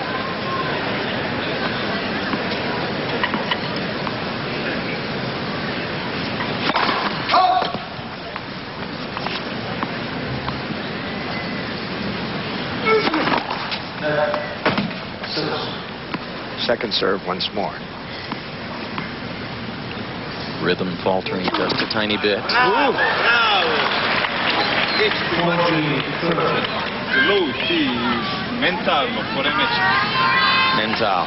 Second serve once more. Rhythm faltering just a tiny bit. Mental.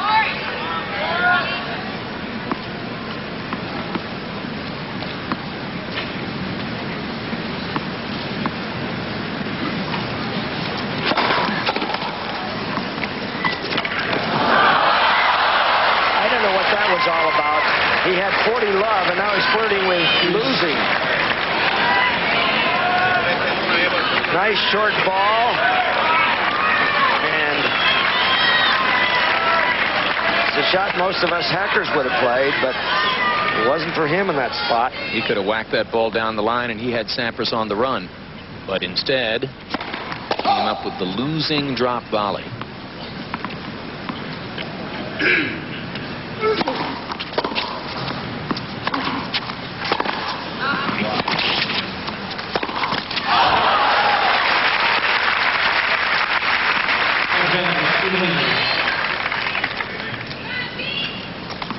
All about. He had 40 love, and now he's flirting with losing. Nice short ball. And it's a shot most of us hackers would have played, but it wasn't for him in that spot. He could have whacked that ball down the line, and he had Sampras on the run. But instead, came up with the losing drop volley.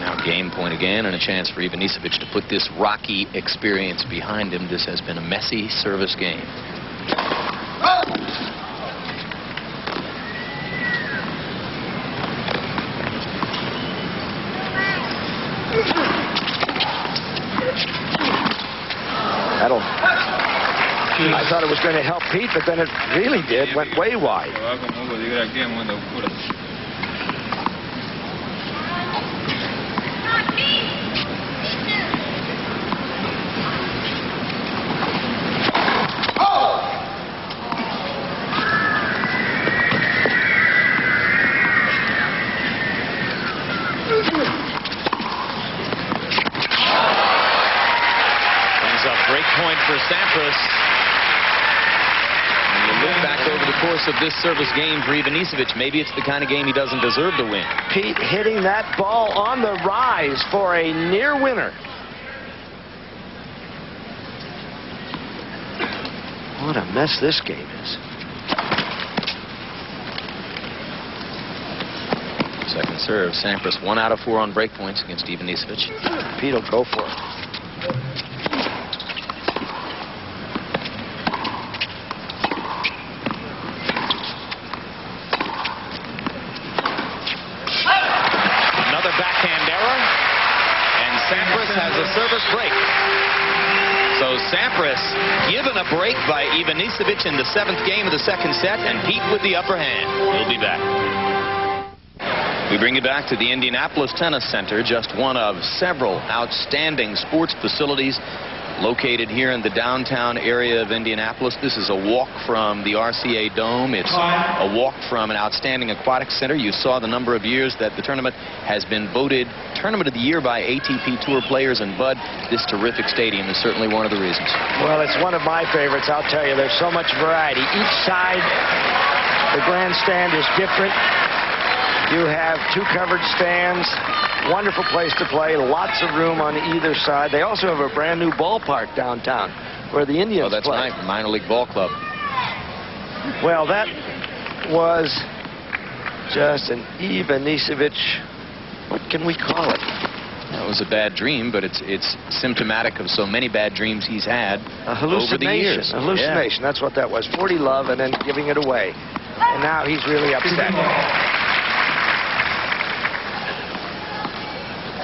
Now game point again, and a chance for Ivanisevic to put this rocky experience behind him. This has been a messy service game. I thought it was going to help Pete, but then it really did. Went way wide. Break point for Sampras. And you look back over the course of this service game for Ivanisevic, maybe it's the kind of game he doesn't deserve to win. Pete hitting that ball on the rise for a near winner. What a mess this game is. Second serve, Sampras 1 out of 4 on break points against Ivanisevic. Pete will go for it. Sampras has a service break. So Sampras given a break by Ivanisevic in the 7th game of the second set, and Pete with the upper hand. We'll be back. We bring you back to the Indianapolis Tennis Center, just one of several outstanding sports facilities located here in the downtown area of Indianapolis. This is a walk from the RCA Dome. It's a walk from an outstanding aquatic center. You saw the number of years that the tournament has been voted Tournament of the Year by ATP Tour players, and Bud, this terrific stadium is certainly one of the reasons. Well, it's one of my favorites, I'll tell you. There's so much variety. Each side, the grandstand is different. You have 2 covered stands. Wonderful place to play. Lots of room on either side. They also have a brand new ballpark downtown where the Indians play. Oh, that's right. Minor League Ball Club. Well, that was just an Ivanisevic. What can we call it? That was a bad dream, but it's symptomatic of so many bad dreams he's had over the years. A hallucination. Yeah. That's what that was. 40 love and then giving it away. And now he's really upset.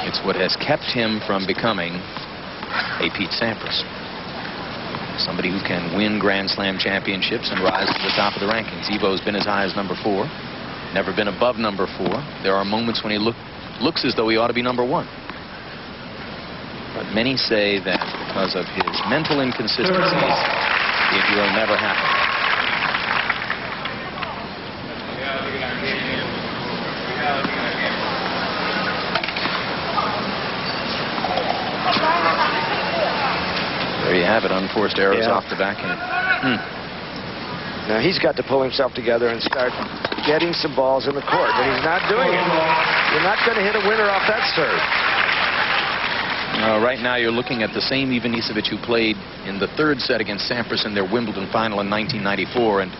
It's what has kept him from becoming a Pete Sampras. Somebody who can win Grand Slam championships and rise to the top of the rankings. Ivo's been as high as number 4. Never been above number 4. There are moments when he looks as though he ought to be number 1. But many say that because of his mental inconsistencies, it will never happen. you have it. Unforced errors off the backhand. Now he's got to pull himself together and start getting some balls in the court, but he's not doing it. You're not going to hit a winner off that serve. Right now you're looking at the same Ivanisevic who played in the third set against Sampras in their Wimbledon final in 1994 and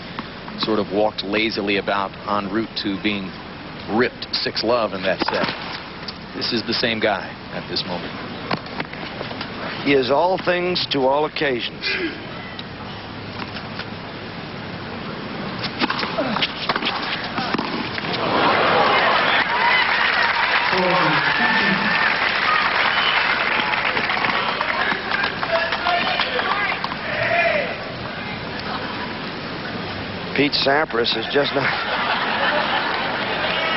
sort of walked lazily about en route to being ripped 6-love in that set. This is the same guy at this moment. He is all things to all occasions. Pete Sampras is just not...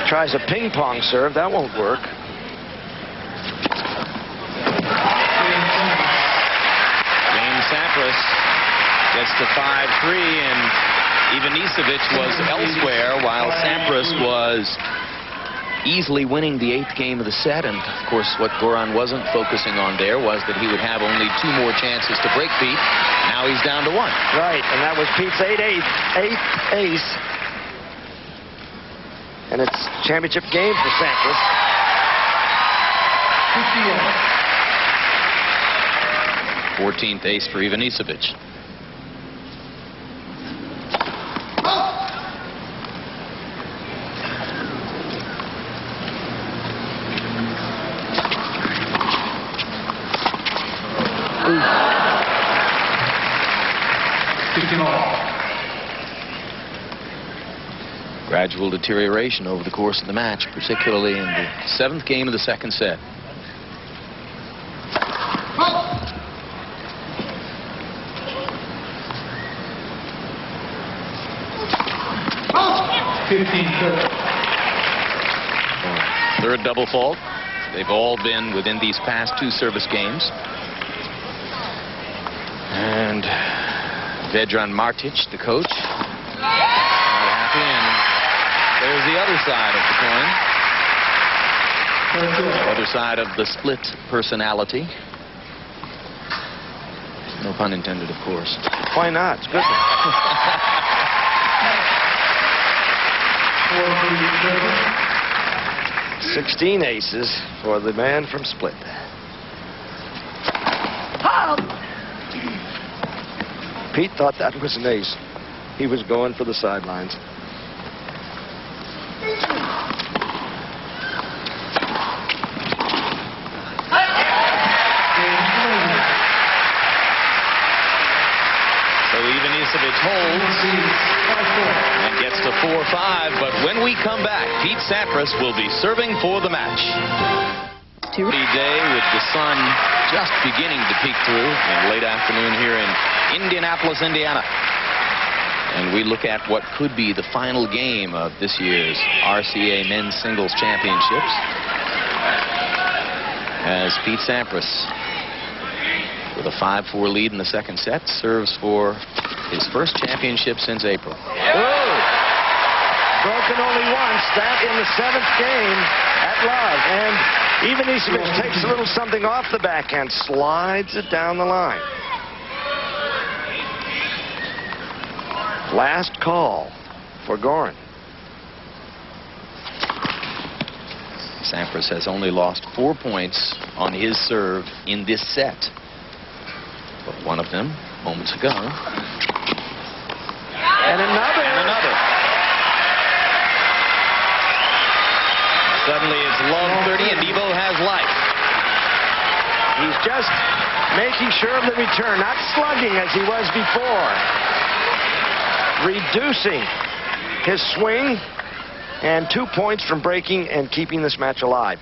Tries a ping-pong serve. That won't work. James Sampras gets to 5-3, and Ivanisevic was elsewhere while Sampras was easily winning the 8th game of the set. And, of course, what Goran wasn't focusing on there was that he would have only 2 more chances to break Pete. Now he's down to 1. Right, and that was Pete's 8th ace. And it's championship game for Sampras. 14th ace for Ivanisevic. Gradual deterioration over the course of the match, particularly in the 7th game of the second set. Third double fault. They've all been within these past 2 service games. And Vedran Martic, the coach, not happy, and there's the other side of the coin. The other side of the split personality. No pun intended, of course. Why not? It's good. 16 aces for the man from Split. Pete thought that was an ace. He was going for the sidelines. So Ivanisevic holds and gets to 4-5, but when we come back, Pete Sampras will be serving for the match. Day with the sun just beginning to peek through in late afternoon here in Indianapolis, Indiana. And we look at what could be the final game of this year's RCA Men's Singles Championships as Pete Sampras, with a 5-4 lead in the second set, serves for his first championship since April. Oh! Broken only once, that in the 7th game at Love. And Ivanisevic takes a little something off the backhand, slides it down the line. Last call for Goran. Sampras has only lost 4 points on his serve in this set. But one of them, moments ago. And another. And another. Suddenly it's Love 30 and Evo has life. He's just making sure of the return, not slugging as he was before. Reducing his swing, and 2 points from breaking and keeping this match alive.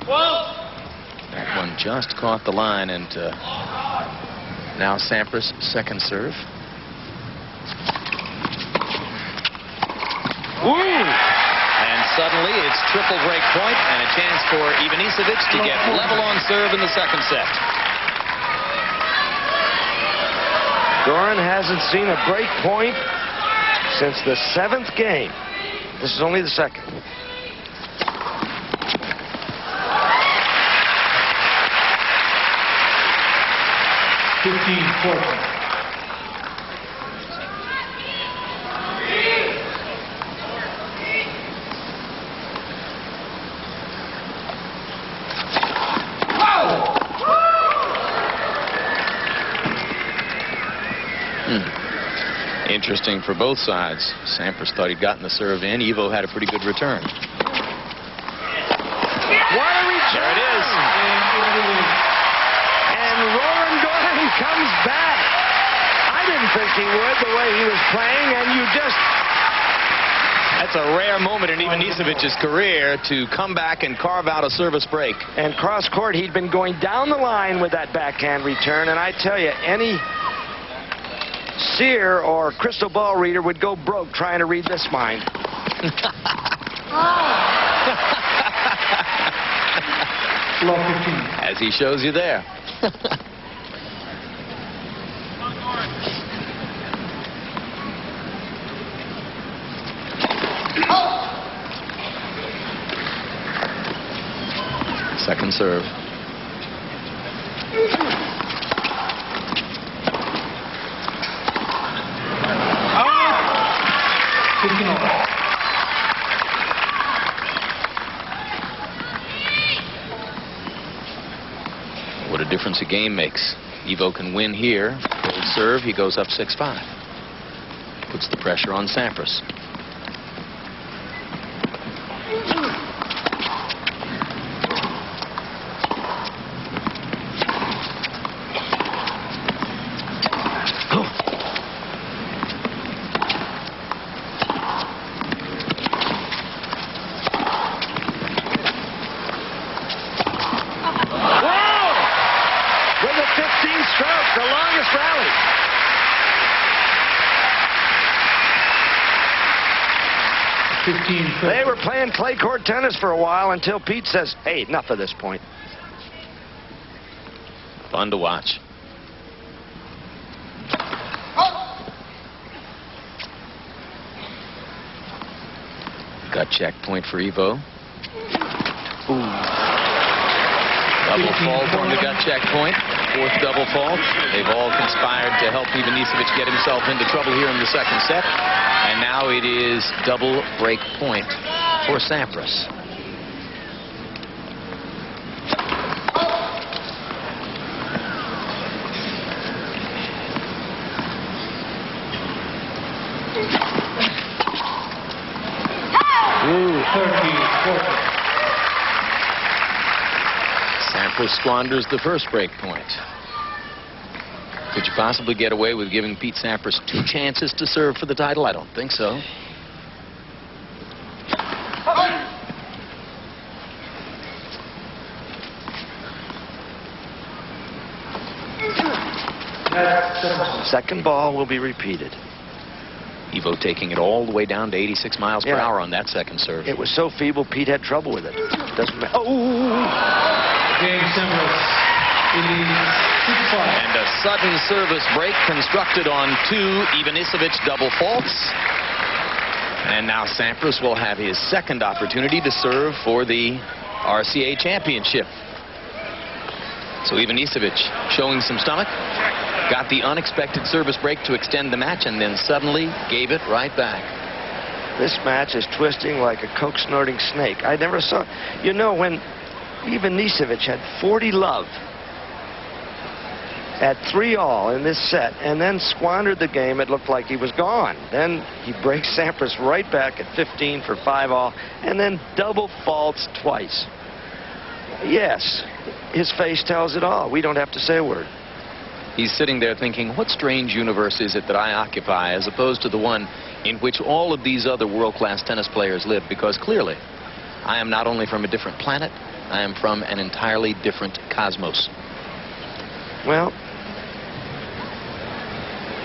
That one just caught the line, and now Sampras' second serve. Ooh! And suddenly it's triple break point and a chance for Ivanisevic to get level on serve in the second set. Goran hasn't seen a break point since the 7th game. This is only the second. 15-14. Interesting for both sides. Sampras thought he'd gotten the serve in. Ivo had a pretty good return. What a return! There it is. And Goran comes back. I didn't think he would the way he was playing, and you just... That's a rare moment in Ivanisevic's career to come back and carve out a service break. And cross court, he'd been going down the line with that backhand return, and I tell you, any seer or crystal ball reader would go broke trying to read this mind. As he shows you there. Second serve. What a difference a game makes. Ivo can win here. Gold serve, he goes up 6-5. Puts the pressure on Sampras. The longest rally. They were playing clay court tennis for a while until Pete says, hey, enough of this point. Fun to watch. Gut check point for Ivo. Ooh. Double fault on the gut check point. Fourth double fault. They've all conspired to help Ivanisevic get himself into trouble here in the second set. And now it is double break point for Sampras. Ooh. 30-40. Sampras squanders the first break point. Could you possibly get away with giving Pete Sampras 2 chances to serve for the title? I don't think so. Second ball will be repeated. Ivo taking it all the way down to 86 miles per hour on that second serve. It was so feeble, Pete had trouble with it. Doesn't matter. Oh! Game Sampras. And a sudden service break constructed on 2 Ivanisevic double faults. And now Sampras will have his second opportunity to serve for the RCA championship. So Ivanisevic showing some stomach. Got the unexpected service break to extend the match and then suddenly gave it right back. This match is twisting like a coke-snorting snake. I never saw... You know, when Ivanisevic had 40 love at 3-all in this set and then squandered the game, it looked like he was gone. Then he breaks Sampras right back at 15 for 5-all and then double faults twice. Yes, his face tells it all. We don't have to say a word. He's sitting there thinking, what strange universe is it that I occupy as opposed to the one in which all of these other world-class tennis players live? Because clearly, I am not only from a different planet, I am from an entirely different cosmos. Well,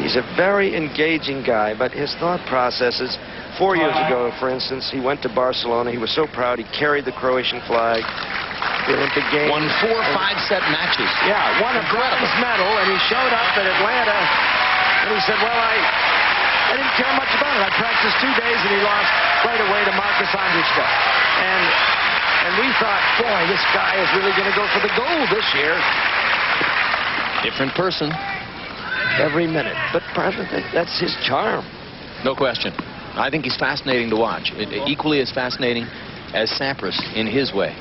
he's a very engaging guy, but his thought processes... 4 years ago, for instance, he went to Barcelona. He was so proud. He carried the Croatian flag, the Olympic Games. Won 4 5-set matches. Yeah, won a bronze medal, and he showed up at Atlanta, and he said, well, I didn't care much about it. I practiced 2 days, and he lost right away to Marcus Andrejka. And we thought, boy, this guy is really going to go for the gold this year. Different person. Every minute. But that's his charm. No question. I think he's fascinating to watch. Equally as fascinating as Sampras in his way.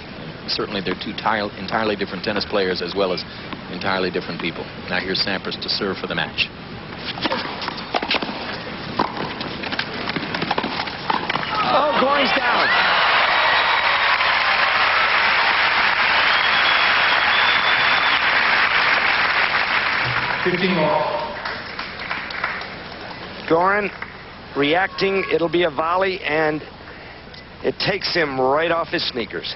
Certainly they're two entirely different tennis players as well as entirely different people. Now here's Sampras to serve for the match. Oh, Goran's down. Goran reacting. It'll be a volley, and it takes him right off his sneakers.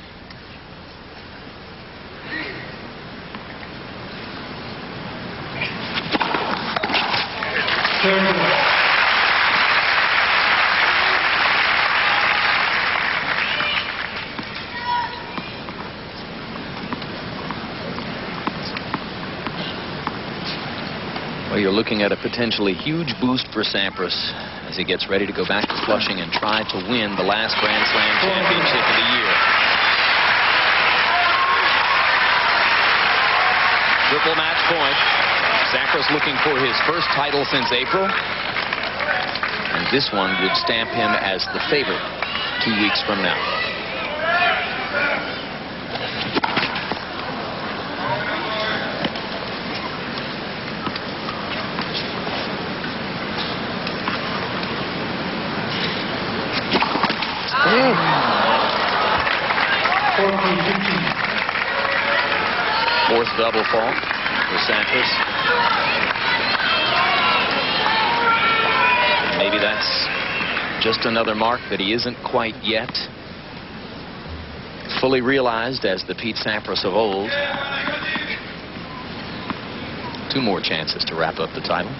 Well, you're looking at a potentially huge boost for Sampras as he gets ready to go back to Flushing and try to win the last Grand Slam championship of the year. Triple match point. Sampras looking for his first title since April. And this one would stamp him as the favorite 2 weeks from now. Fourth double fault for Sampras. Maybe that's just another mark that he isn't quite yet fully realized as the Pete Sampras of old. 2 more chances to wrap up the title.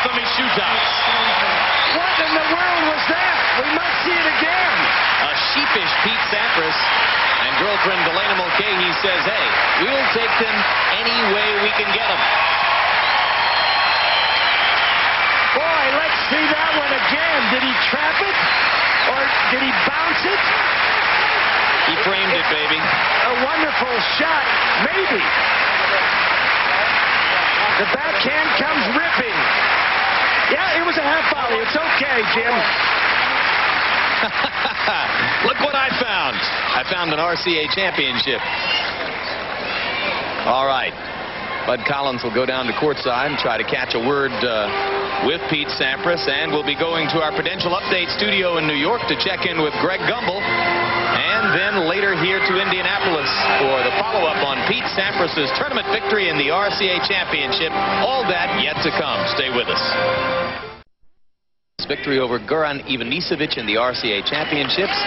From his shoe tops. What in the world was that? We must see it again. A sheepish Pete Sampras and girlfriend Delana Mulcahy says, hey, we'll take them any way we can get them. Boy, let's see that one again. Did he trap it? Or did he bounce it? He framed it, baby. A wonderful shot. Maybe. The backhand comes ripping. Yeah, it was a half volley. It's okay, Jim. Look what I found. I found an RCA championship. All right. Bud Collins will go down to courtside and try to catch a word with Pete Sampras. And we'll be going to our Prudential Update studio in New York to check in with Greg Gumbel. And then later here to Indianapolis for the follow-up on Pete Sampras' tournament victory in the RCA Championship. All that yet to come. Stay with us. Victory over Goran Ivanisevic in the RCA Championships.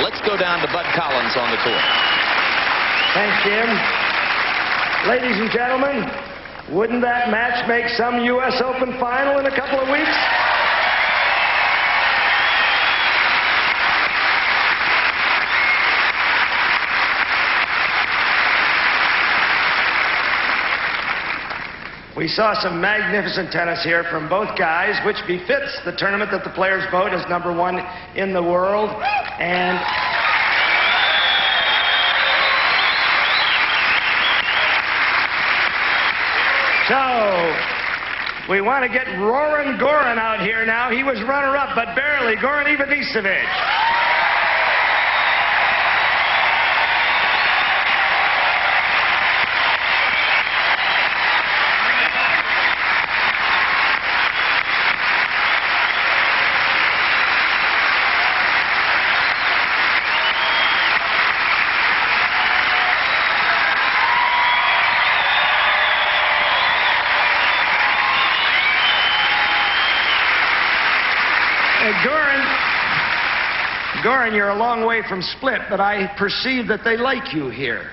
Let's go down to Bud Collins on the court. Thanks, Jim. Ladies and gentlemen, wouldn't that match make some U.S. Open final in a couple of weeks? We saw some magnificent tennis here from both guys, which befits the tournament that the players vote as #1 in the world. And so we want to get Roaring Goran out here now. He was runner-up, but barely. Goran Ivanisevic. Goran, you're a long way from split, but I perceive that they like you here.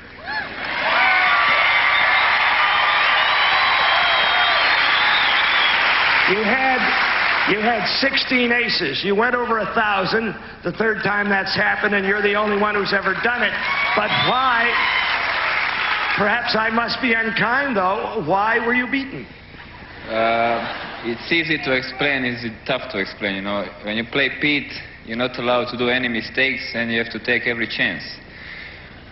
You had 16 aces. You went over 1,000 the third time that's happened, and you're the only one who's ever done it. But Perhaps I must be unkind, though. Why were you beaten? It's easy to explain, it's tough to explain, you know. When you play Pete, you're not allowed to do any mistakes, and you have to take every chance.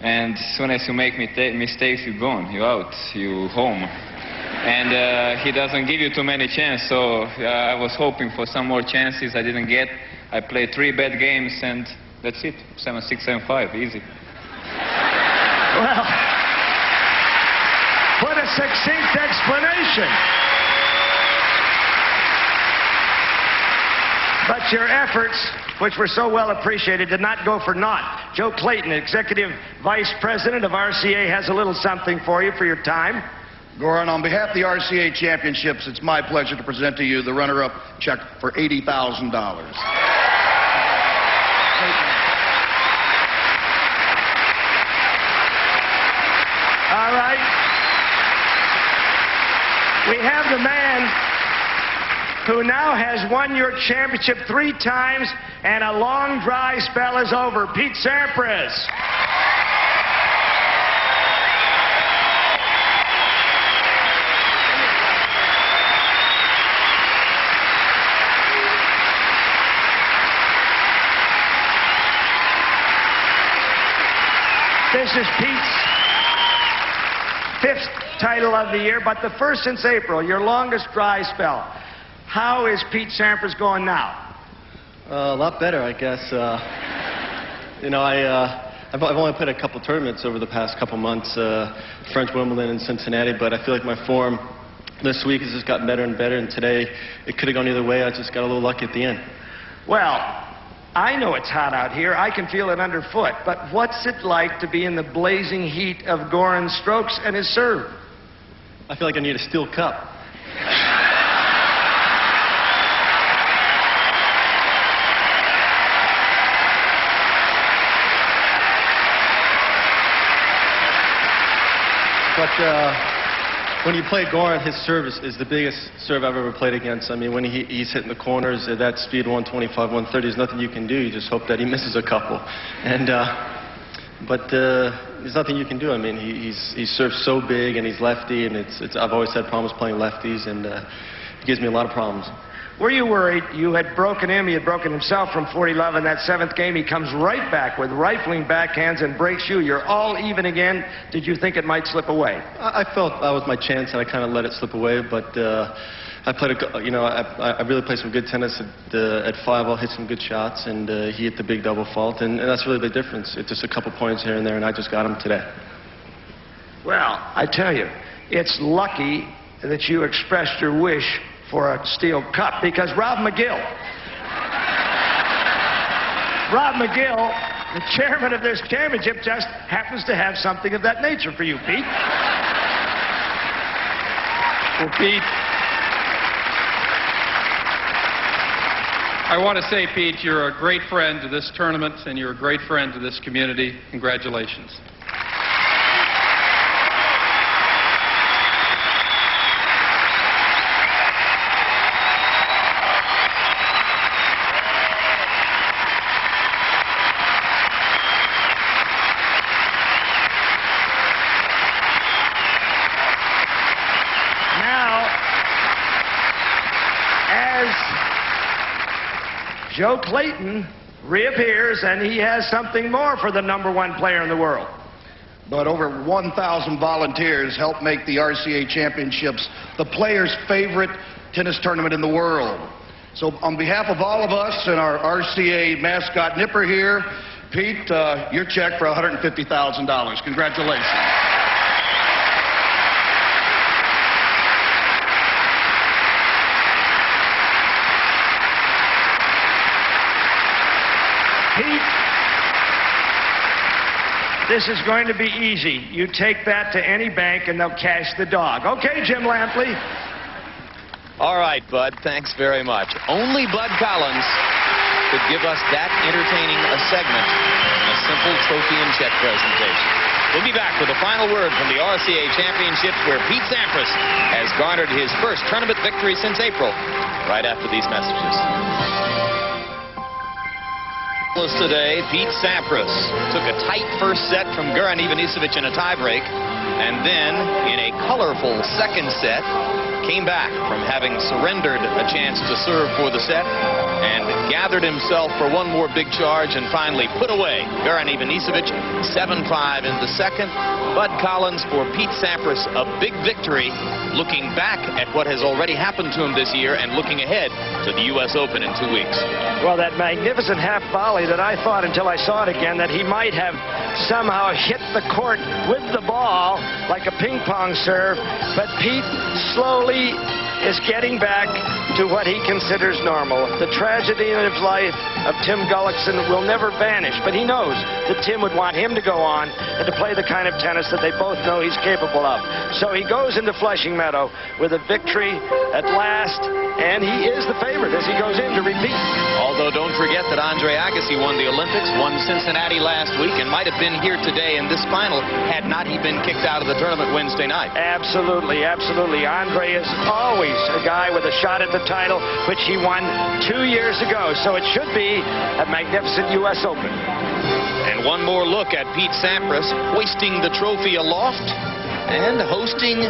And as soon as you make mistakes, you're gone, you're out, you're home. And he doesn't give you too many chances, so I was hoping for some more chances I didn't get. I played 3 bad games, and that's it. 7-6, 7-5, easy. Well, what a succinct explanation. But your efforts, which were so well appreciated, did not go for naught. Joe Clayton, Executive Vice President of RCA, has a little something for you for your time. Goran, on behalf of the RCA Championships, it's my pleasure to present to you the runner-up check for $80,000. All right. We have the man who now has won your championship 3 times, and a long dry spell is over. Pete Sampras. This is Pete's 5th title of the year, but the first since April, your longest dry spell. How is Pete Sampras going now? A lot better, I guess. You know, I've only played a couple tournaments over the past couple months, French Wimbledon and Cincinnati, but I feel like my form this week has just gotten better and better, and today it could have gone either way. I just got a little lucky at the end. Well, I know it's hot out here. I can feel it underfoot. But what's it like to be in the blazing heat of Goran's strokes and his serve? I feel like I need a steel cup. But when you play Goran, his serve is the biggest serve I've ever played against. I mean, when he's hitting the corners at that speed, 125, 130, there's nothing you can do. You just hope that he misses a couple. And but there's nothing you can do. I mean, he serves so big, and he's lefty, and I've always had problems playing lefties, and it gives me a lot of problems. Were you worried? You had broken him, he had broken himself from 40-love in that 7th game. He comes right back with rifling backhands and breaks you. You're all even again. Did you think it might slip away? I felt that was my chance, and I kind of let it slip away, but I played I really played some good tennis at 5. I'll hit some good shots, and he hit the big double fault, and that's really the difference. It's just a couple points here and there, and I just got him today. Well, I tell you, it's lucky that you expressed your wish for a steel cup, because Rob McGill, the chairman of this championship, just happens to have something of that nature for you, Pete. Well, Pete, I want to say, Pete, you're a great friend to this tournament, and you're a great friend to this community. Congratulations. Joe Clayton reappears, and he has something more for the #1 player in the world. But over 1,000 volunteers helped make the RCA Championships the players' favorite tennis tournament in the world. So on behalf of all of us and our RCA mascot Nipper here, Pete, your check for $150,000. Congratulations. Pete, this is going to be easy. You take that to any bank and they'll cash the dog. Okay, Jim Lampley? All right, Bud. Thanks very much. Only Bud Collins could give us that entertaining a segment in a simple trophy and check presentation. We'll be back with a final word from the RCA Championships, where Pete Sampras has garnered his first tournament victory since April, right after these messages. Today, Pete Sampras took a tight first set from Goran Ivanisevic in a tiebreak. and then in a colorful second set, came back from having surrendered a chance to serve for the set and gathered himself for one more big charge and finally put away Goran Ivanisevic 7-5 in the second. Bud Collins for Pete Sampras, a big victory, looking back at what has already happened to him this year and looking ahead to the U.S. Open in 2 weeks. Well, that magnificent half volley that I thought until I saw it again that he might have somehow hit the court with the ball like a ping pong serve, but Pete slowly is getting back to what he considers normal. The tragedy in his life of Tim Gullickson will never vanish, but he knows that Tim would want him to go on and to play the kind of tennis that they both know he's capable of. So he goes into Flushing Meadow with a victory at last, and he is the favorite as he goes in to repeat. Although don't forget that Andre Agassi won the Olympics, won Cincinnati last week, and might have been here today in this final had not he been kicked out of the tournament Wednesday night. Absolutely, absolutely. Andre is always a guy with a shot at the title, which he won 2 years ago. So it should be a magnificent U.S. Open. And one more look at Pete Sampras hoisting the trophy aloft and hosting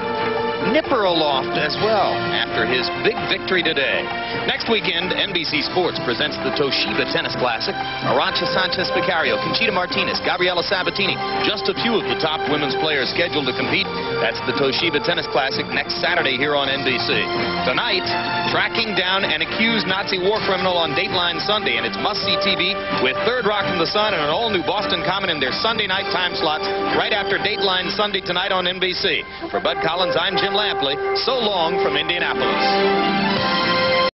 Nipper aloft as well after his big victory today. Next weekend, NBC Sports presents the Toshiba Tennis Classic. Arantxa Sanchez-Vicario, Conchita Martinez, Gabriela Sabatini, just a few of the top women's players scheduled to compete. That's the Toshiba Tennis Classic next Saturday here on NBC. Tonight, tracking down an accused Nazi war criminal on Dateline Sunday, and it's must-see TV with Third Rock from the Sun and an all-new Boston Common in their Sunday night time slots right after Dateline Sunday tonight on NBC. For Bud Collins, I'm Jim Lampley. So long from Indianapolis.